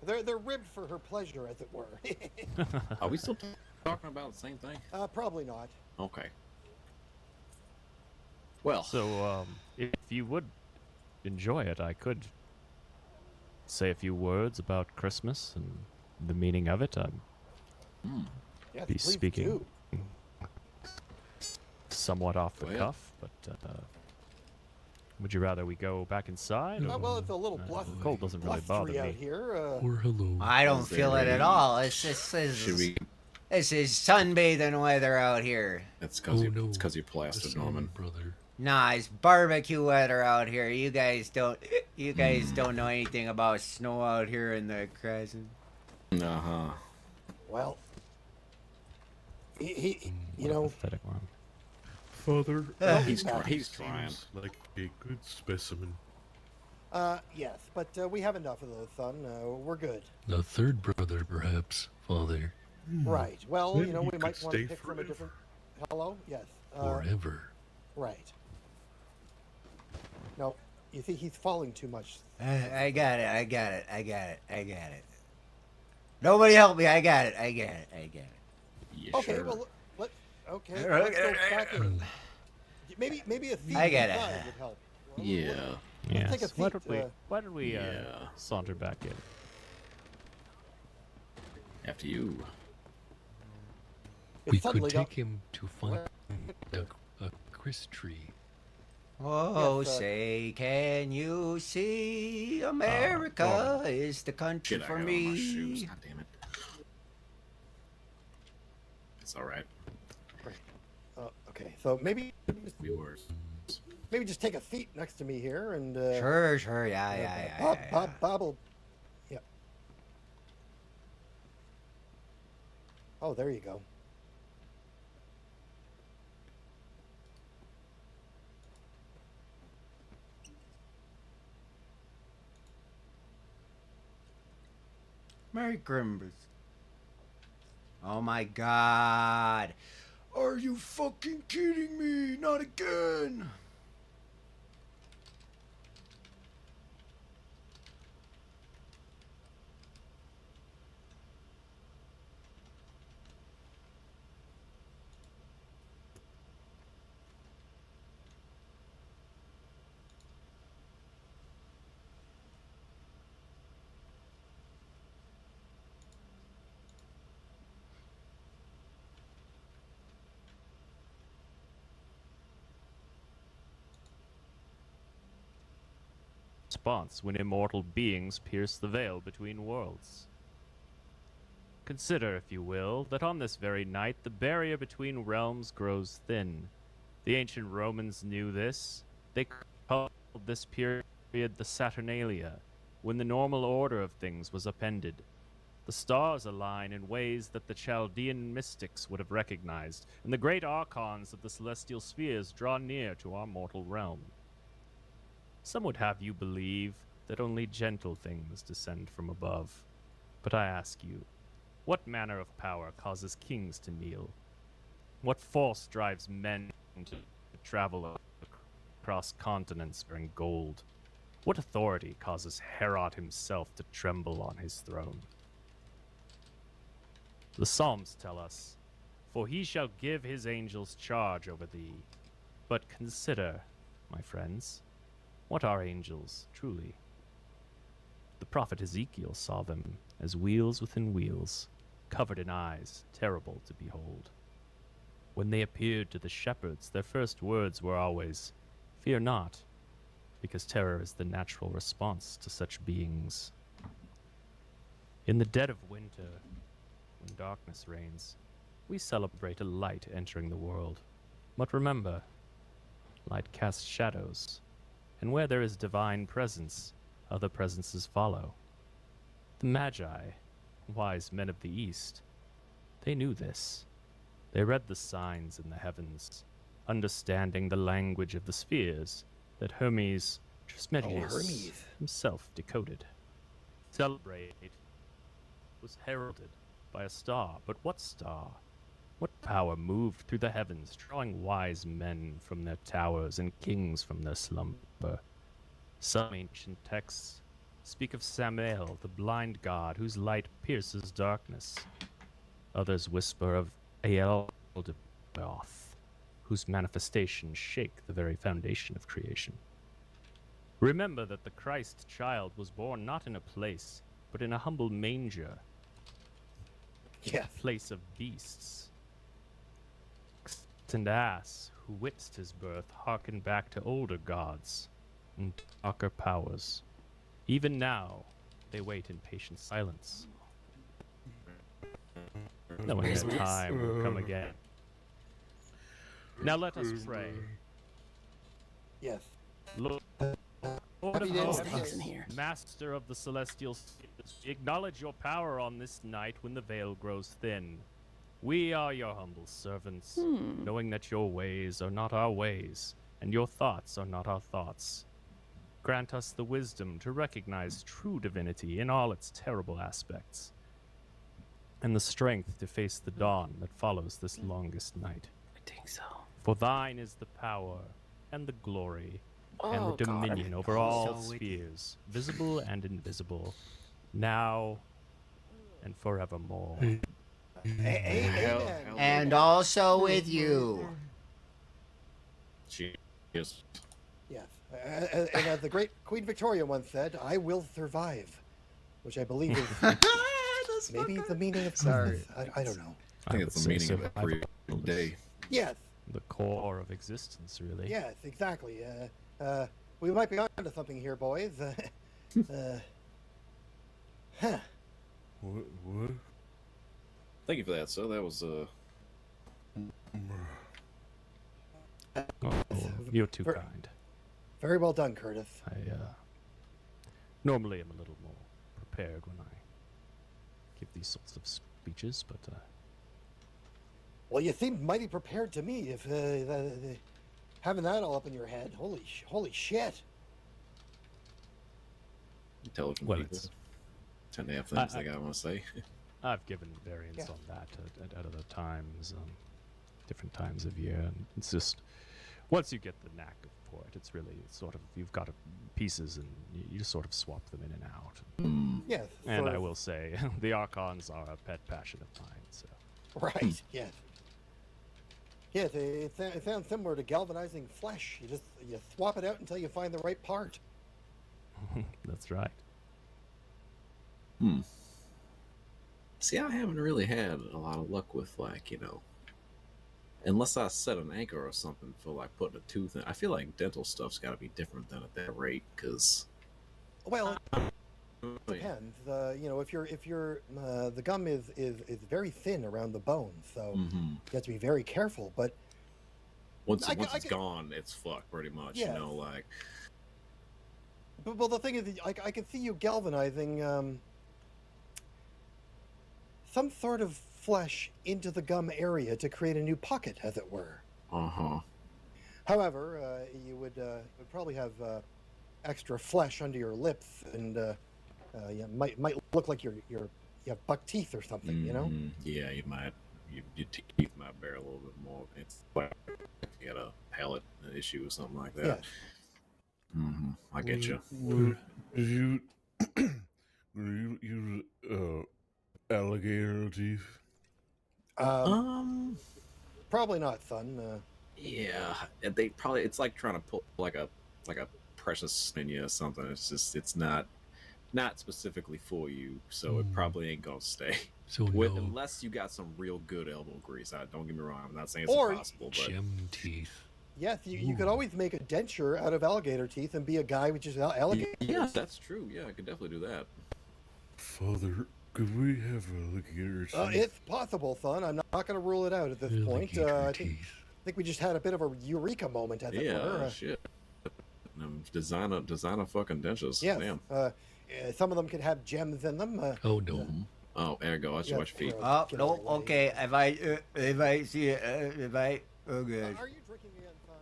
They're ribbed for her pleasure, as it were. Are we still talking about the same thing? Probably not. Okay. Well, So, if you would enjoy it, I could say a few words about Christmas and the meaning of it. Yes, Be please speaking do. somewhat off the Go ahead. cuff, but would you rather we go back inside? Or, Well, it's a little blustery. cold doesn't really bother blustery out me. here. Or hello. I don't Is feel there it at a- all. should we? This is sunbathing weather out here. It's because Oh no. it's because you The plastered, sun, Norman. brother. Nah, it's barbecue weather out here. You guys don't know anything about snow out here in the Crescent. Uh huh. Well, he you What a know, pathetic one. Father, He's seems trying. like a good specimen. yes, but we have enough of those, son. We're good. The third brother, perhaps, father. Right. Well, Then you know, he we could might want to stay pick from a forever. different. Hello. Yes. Forever. Right. No, you think he's falling too much? I got it. Nobody help me. I got it. Yeah, Okay. sure. Well, let's go back in. Maybe a seat I get it. inside would help. Well, Yeah. Let's take a Yes. Why seat, don't we? Why don't we yeah. saunter back in? After you. it We could suddenly got- take him to find a Chris tree. Oh, Yes, say, can you see America is the country Shit, I for got on my shoes. me? God damn it. It's all right. Okay, so maybe We were. just take a seat next to me here and Sure, yeah. Bob will. Yeah. Oh, there you go. Merry Christmas. Oh my God. Are you fucking kidding me? Not again. Response when immortal beings pierce the veil between worlds. Consider, if you will, that on this very night the barrier between realms grows thin. The ancient Romans knew this. They called this period the Saturnalia, when the normal order of things was upended. The stars align in ways that the Chaldean mystics would have recognized, and the great archons of the celestial spheres draw near to our mortal realm. Some would have you believe that only gentle things descend from above. But I ask you, what manner of power causes kings to kneel? What force drives men to travel across continents bearing gold? What authority causes Herod himself to tremble on his throne? The Psalms tell us, "For he shall give his angels charge over thee." But consider, my friends, what are angels, truly? The prophet Ezekiel saw them as wheels within wheels, covered in eyes, terrible to behold. When they appeared to the shepherds, their first words were always, "Fear not," because terror is the natural response to such beings. In the dead of winter, when darkness reigns, we celebrate a light entering the world, But remember, light casts shadows, and where there is divine presence, other presences follow. The Magi, wise men of the East, they knew this. They read the signs in the heavens, understanding the language of the spheres that Hermes Trismegistus himself decoded. Celebrate was heralded by a star, but what star? What power moved through the heavens, drawing wise men from their towers and kings from their slumber? Some ancient texts speak of Samael, the blind god whose light pierces darkness. Others whisper of Aeldebaoth, whose manifestations shake the very foundation of creation. Remember that the Christ child was born not in a place, but in a humble manger, Yeah. a place of beasts. And ass, who witnessed his birth, harken back to older gods and darker powers. Even now, they wait in patient silence, knowing that time will come again. Now let us pray. Yes. Lord of Happy days. hosts, Master of the celestial spheres, we acknowledge your power on this night when the veil grows thin. We are your humble servants, knowing that your ways are not our ways, and your thoughts are not our thoughts. Grant us the wisdom to recognize true divinity in all its terrible aspects, and the strength to face the dawn that follows this longest night. I think so. For thine is the power, and the glory, and the dominion over all spheres, visible and invisible, now and forevermore. Amen. And also with you. Cheers. Yes. And as the great Queen Victoria once said, I will survive. Which I believe is maybe the meaning of Sorry. Christmas. I don't know. I think it's the meaning of every day. Yes. The core of existence, really. Yes, exactly. We might be onto something here, boys. Huh. What? Thank you for that, sir. That was Oh, you're too kind. Very well done, Curtis. I normally am a little more prepared when I give these sorts of speeches, but Well, you seem mighty prepared to me. If having that all up in your head, holy shit! intelligent well, people. it's Tend to have things I want to say. I've given variants Yeah. on that at other times, different times of year, and it's just once you get the knack for it, it's really sort of you've got pieces and you just sort of swap them in and out. Yes. And sort I of- will say, the Archons are a pet passion of mine. So Right. Yes. Yes. It sounds similar to galvanizing flesh. You swap it out until you find the right part. that's right. See, I haven't really had a lot of luck with, like, unless I set an anchor or something for, like, putting a tooth in. I feel like dental stuff's got to be different than at that rate, because... Well, it depends. If you're the gum is very thin around the bone, so you have to be very careful. But once it's gone, it's fucked, pretty much, Yeah. like... But, well, the thing is, I can see you galvanizing some sort of flesh into the gum area to create a new pocket, as it were. Uh-huh. However, you would probably have extra flesh under your lips, and you might look like you have buck teeth or something. You know? Yeah, you might. Your teeth might bear a little bit more. It's like if you got a palate issue or something like that. Yeah. I get you. Did you use alligator teeth? Probably not, son. Yeah, they probably. It's like trying to pull like a precious menu or something. It's not specifically for you, so it probably ain't gonna stay. So Unless you got some real good elbow grease. Don't get me wrong. I'm not saying it's Or- impossible, but gem teeth. Yes, you could always make a denture out of alligator teeth and be a guy with just alligator. yeah, that's true. Yeah, I could definitely do that. Father, could we have alligator teeth? It's possible, son. I'm not going to rule it out at this point. Alligator I think teeth. think we just had a bit of a eureka moment, as it were. Yeah, shit. Designer fucking dentures. Yes. Damn. Some of them can have gems in them. Oh no. Oh, there you go. Watch your feet. Oh, no, okay. If I see it, oh, good. Are you drinking again, son?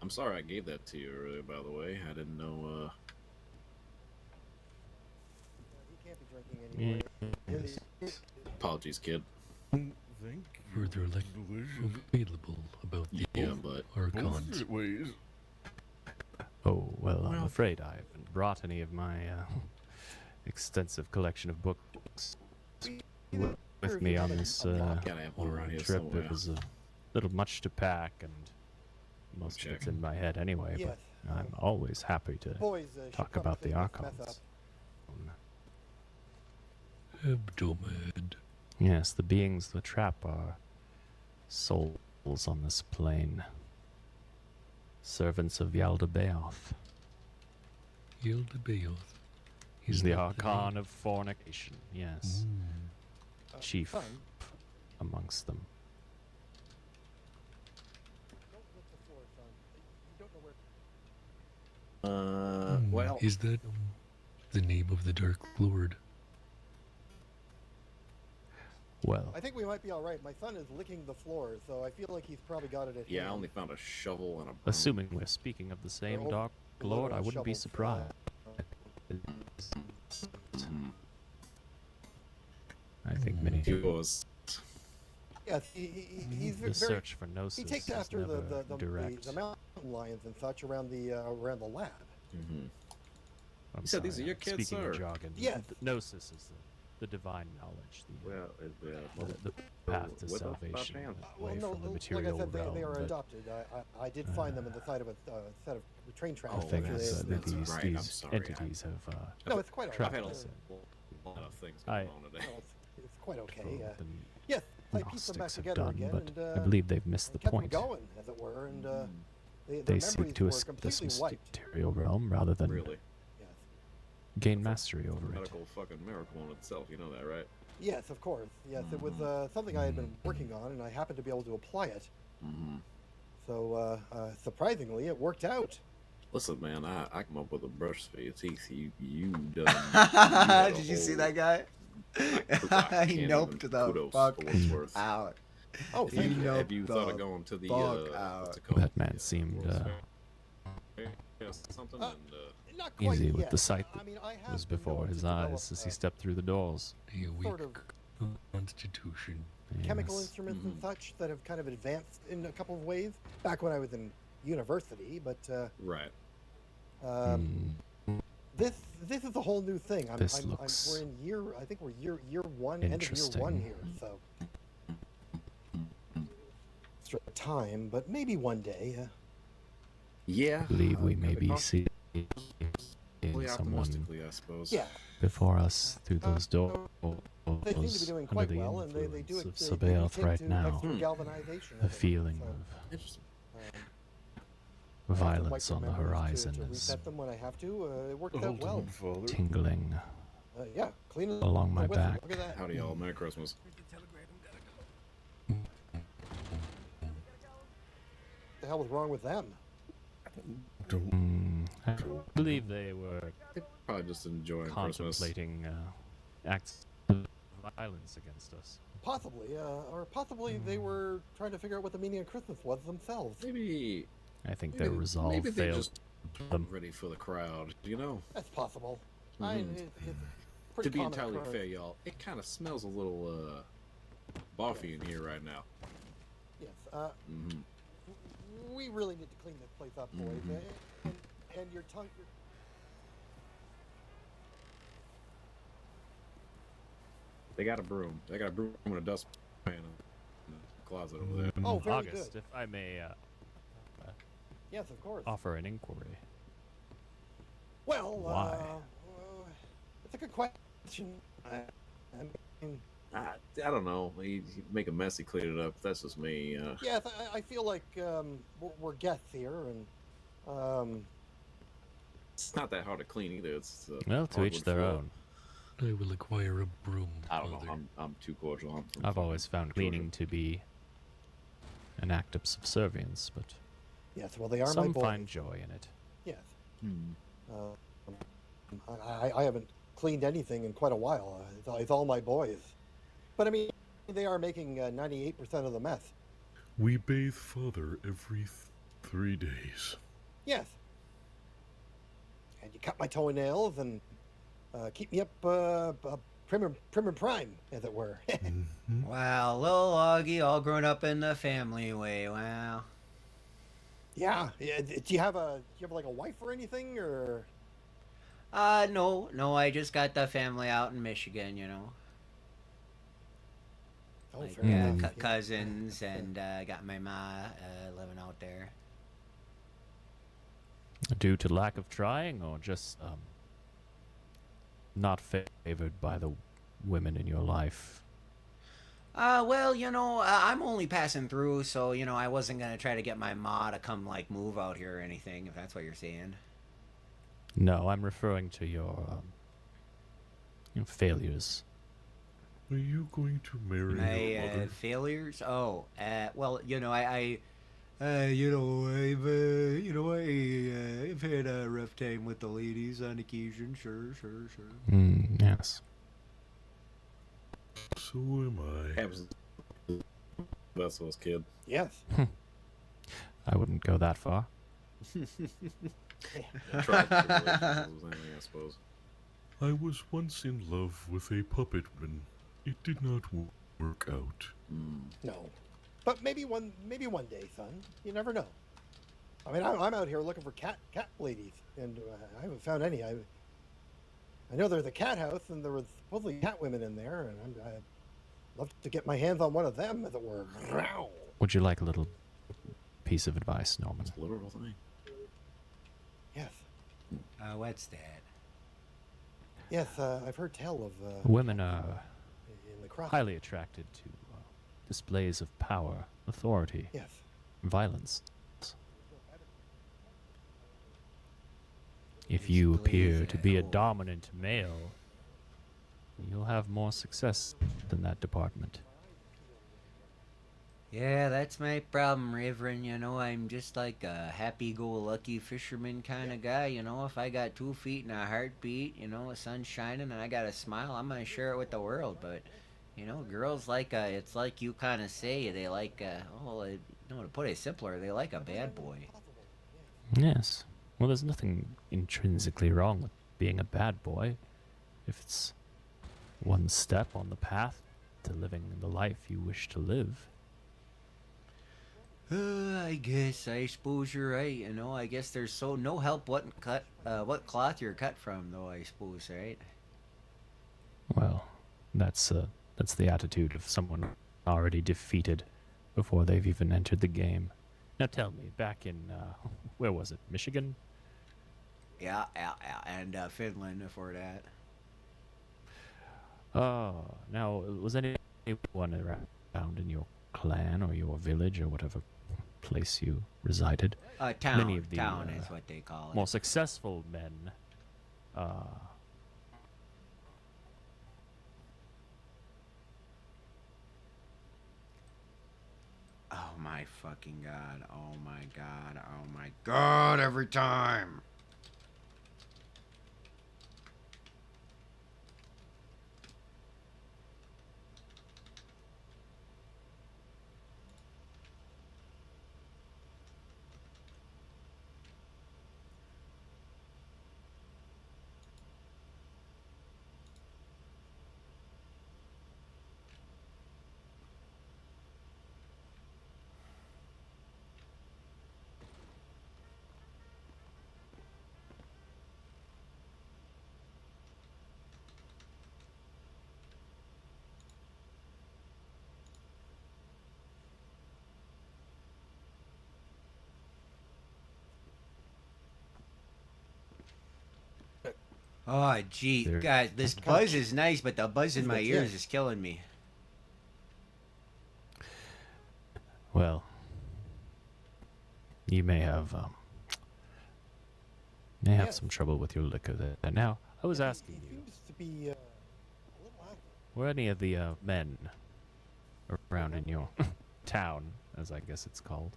I'm sorry I gave that to you earlier, by the way. I didn't know, He can't be drinking anymore. Apologies, kid. Thank Further available about the but archons. ways. Oh, well, I'm afraid I haven't brought any of my extensive collection of books with me on this gotta have one around here trip. somewhere. It was a little much to pack, and most of it's in my head anyway, Yes. but I'm always happy to Boys, should talk probably about the clean this mess archons. Abdomen. Yes, the beings of the trap are souls on this plane. Servants of Yaldabaoth. Yaldabaoth. He's the Archon of fornication, yes. Chief Son, amongst them. don't lick the floor, son. You don't know where. Well, Is that the name of the Dark Lord? Well, I think we might be all right. My son is licking the floor, so I feel like he's probably got it at yeah, I hand. only found a shovel and a broom. assuming we're speaking of the same old- Dark Lord, I literal wouldn't be shovels, surprised. I think many He was. Yes, he's the very. search for Gnosis He takes is after never direct. the mountain lions and such around the lab. I'm You said these sorry, are your I'm kids, speaking sir? of jargon. Yes. Gnosis is the divine knowledge, the path to What the salvation, fuck, man? Well, away no, from the like I material said, they realm. are but adopted. I did find them in the side of a set of train tracks. the thing after is they- that that's these, right, I'm these sorry, entities have No, it's quite all I've trapped had right. us in. a lot of things I- going on today. No, it's quite okay. the Yes, I pieced them back Gnostics have together done, again, but and I believe they've missed the kept point. them going, as it were, and their They seek memories to were escape this completely wiped. material realm rather than Really? Yes. gain mastery over it. Medical fucking miracle in itself. You know that, right? Yes, of course. Yes, it was something I had been working on, and I happened to be able to apply it. So, surprisingly, it worked out. Listen, man, I come up with a brush for your teeth. You Did you see that guy? He noped the fuck out. Oh, He thank you. noped Have you thought the of going to the fuck what's it out. called? That man seemed Something Not quite easy with yet. the sight I that mean, I have was been before known his to develop, eyes as he stepped through the doors. A weak sort of constitution. chemical Yes. instruments and such that have kind of advanced in a couple of ways. Back when I was in university, but right. this is a whole new thing. This looks we're in year. I think we're year one, end of year one interesting. here. So extra time, but maybe one day. Yeah. I believe we I'm may be cautiously seeing someone optimistically, I suppose. Yeah, before us through those doors they seem to be doing under quite the well, and they do influence it. of They do Sabaoth take right to now. extra galvanization. The of it, feeling so, Interesting. I have to wipe violence on the memories horizon to is reset them when I have to. It worked out Hold well. on, Father. tingling Yeah, clean it along my with it. back. Look at that. Howdy, y'all. Merry Christmas. What the hell was wrong with them? I believe they were Probably just enjoying Christmas. contemplating acts of violence against us. Possibly, or possibly they were trying to figure out what the meaning of Christmas was themselves. Maybe. I think their resolve Maybe they failed just them. ready for the crowd. You know. That's possible. It's To pretty be common entirely occurrence. fair, y'all, it kind of smells a little boffy in here right now. Yes. Mm-hmm. We really need to clean this place up, boys. And your tongue. They got a broom. They got a broom and a dustpan in the closet over there. Oh, very August, good. if I may Yes, of course. offer an inquiry. Well, Why? it's a good question. I mean, I don't know. He'd make a mess. He cleaned it up. That's just me. yes, I feel like we're guests here, and It's not that hard to clean either. It's Well, to each hardwood their floor. own. I will acquire a broom. I don't know. Father. I'm too cordial. I'm from I've always found Georgia. cleaning to be an act of subservience, but Yes, well, they are my some boys. find joy in it. Yes. Hmm. I haven't cleaned anything in quite a while. It's all my boys. But I mean, they are making 98% of the mess. We bathe father every 3 days. Yes. And you cut my toenails and keep me up prim and prime, as it were. Mhm. Wow, little Augie, all grown up in the family way. Wow. Yeah. Do you have like a wife or anything, or? No, I just got the family out in Michigan, you know. Oh, Like, fair Mm. enough. Yeah. cousins, Yeah. and got my ma living out there. Due to lack of trying, or just not favored by the women in your life? Well, you know, I'm only passing through, so, you know, I wasn't gonna try to get my ma to come, like, move out here or anything, if that's what you're saying. No, I'm referring to your failures. Are you going to marry My your mother? failures? Oh, well, you know, you know, I've had a rough time with the ladies on occasion. Sure. Yes. So am I. Happens to the best of us, kid. Yes. I wouldn't go that far. Try to anything, I suppose. I was once in love with a puppet woman. It did not work out. No. But maybe one day, son. You never know. I mean, I'm out here looking for cat ladies, and I haven't found any. I know there's a cat house, and there was supposedly cat women in there, and I'd love to get my hands on one of them, as it were. Would you like a little piece of advice, Norman? It's a literal thing. Yes. What's that? Yes, I've heard tell of Women are in the cross. highly attracted to displays of power, authority, Yes. violence. If you appear to be a dominant male, you'll have more success in that department. Yeah, that's my problem, Reverend. You know, I'm just like a happy-go-lucky fisherman kind of guy. You know, if I got 2 feet and a heartbeat, you know, the sun's shining and I got a smile, I'm gonna share it with the world. But, you know, girls like it's like you kind of say, they like you know, to put it simpler, they like a bad boy. Yes. Well, there's nothing intrinsically wrong with being a bad boy. If it's one step on the path to living the life you wish to live. I suppose you're right. You know, I guess there's no help what cloth you're cut from, though. I suppose, right? Well, that's the attitude of someone already defeated before they've even entered the game. Now tell me, back in where was it? Michigan? Yeah, and Finland for that. Oh, now was anyone around in your clan or your village or whatever place you resided? Town. Many of the, Town is what they call it. More successful men. Oh my fucking god! Oh my god! Oh my god! Every time. Oh, gee, There- guys, this buzz is nice, but the buzz in my ears is killing me. Well, you may have Yes. some trouble with your liquor there. Now, I was asking He you. seems to be were any of the men around in your town, as I guess it's called,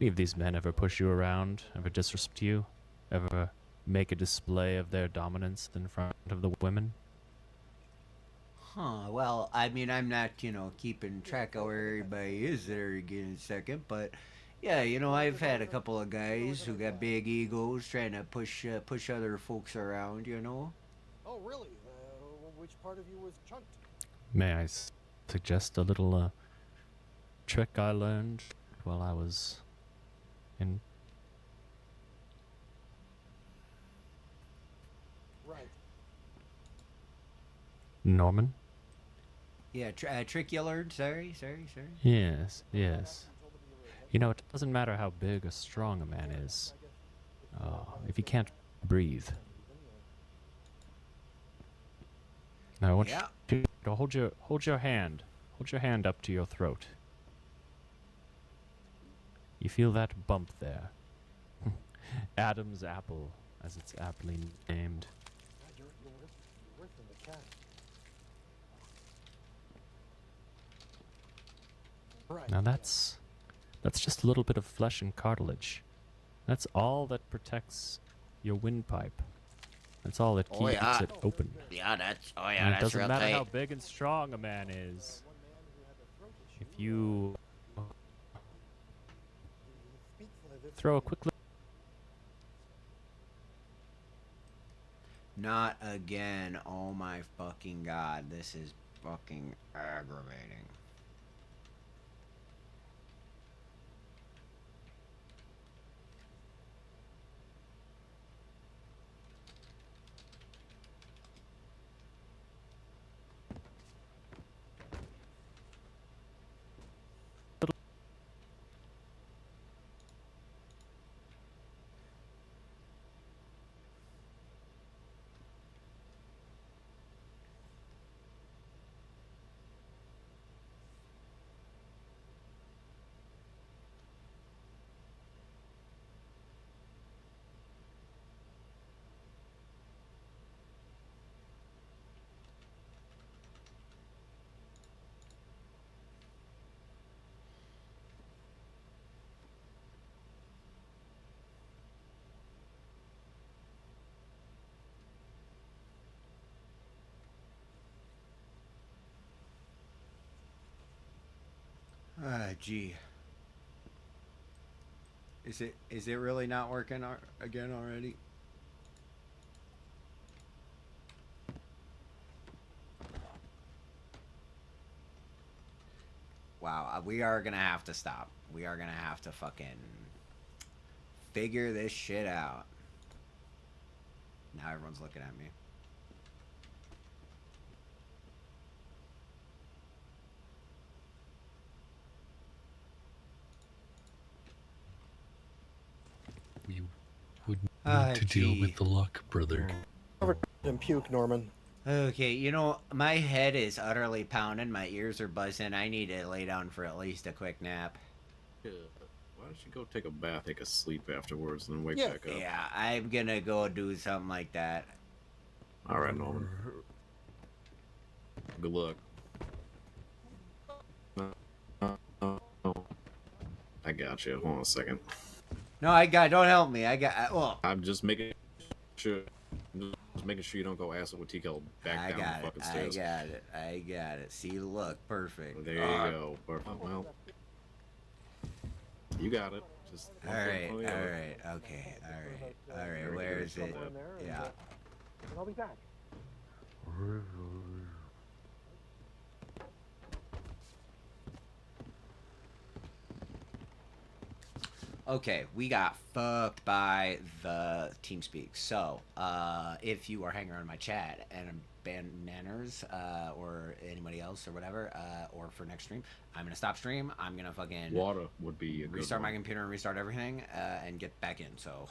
any of these men ever push you around, ever disrespect you, ever make a display of their dominance in front of the women? Huh, well, I mean, I'm not, keeping track of where everybody is there again in a second, but yeah, I've had a couple of guys who got big egos trying to push other folks around. Oh, really? Which part of you was chunked? May I suggest a little trick I learned while I was in... Right. Norman? Yeah, trick you learned? Sorry. Yes. You know, it doesn't matter how big or strong a man is. If he can't breathe. Now I want you to hold your hand up to your throat. You feel that bump there? Adam's apple, as it's aptly named. You're worse than the cat. Right. Now that's just a little bit of flesh and cartilage. That's all that protects your windpipe. That's all that keeps it open. Yeah, that's And it doesn't real matter tight. how big and strong a man is. If you throw a quick look. Not again. Oh my fucking god. This is fucking aggravating. Gee. Is it really not working again already? Wow, we are gonna have to stop. We are gonna have to fucking figure this shit out. Now everyone's looking at me. We would need to deal with the luck, brother. And puke, Norman. Okay, my head is utterly pounding. My ears are buzzing. I need to lay down for at least a quick nap. Why don't you go take a bath, take a sleep afterwards, and then wake back up? Yeah, I'm gonna go do something like that. All right, Norman. Good luck. I got you. Hold on a second. No, don't help me. Well, I'm just making sure. Just making sure you don't go asshole with TKL back down the fucking stairs. I got it. See, look, perfect. There you go. Perfect. Well, you got it. Just all right. Okay. All right. Where is it? Yeah. I'll be back. Okay, we got fucked by the TeamSpeak. So, if you are hanging around my chat and Banners, or anybody else or whatever, or for next stream, I'm gonna stop stream. I'm gonna fucking water would be a good restart one. my computer and restart everything, and get back in. So.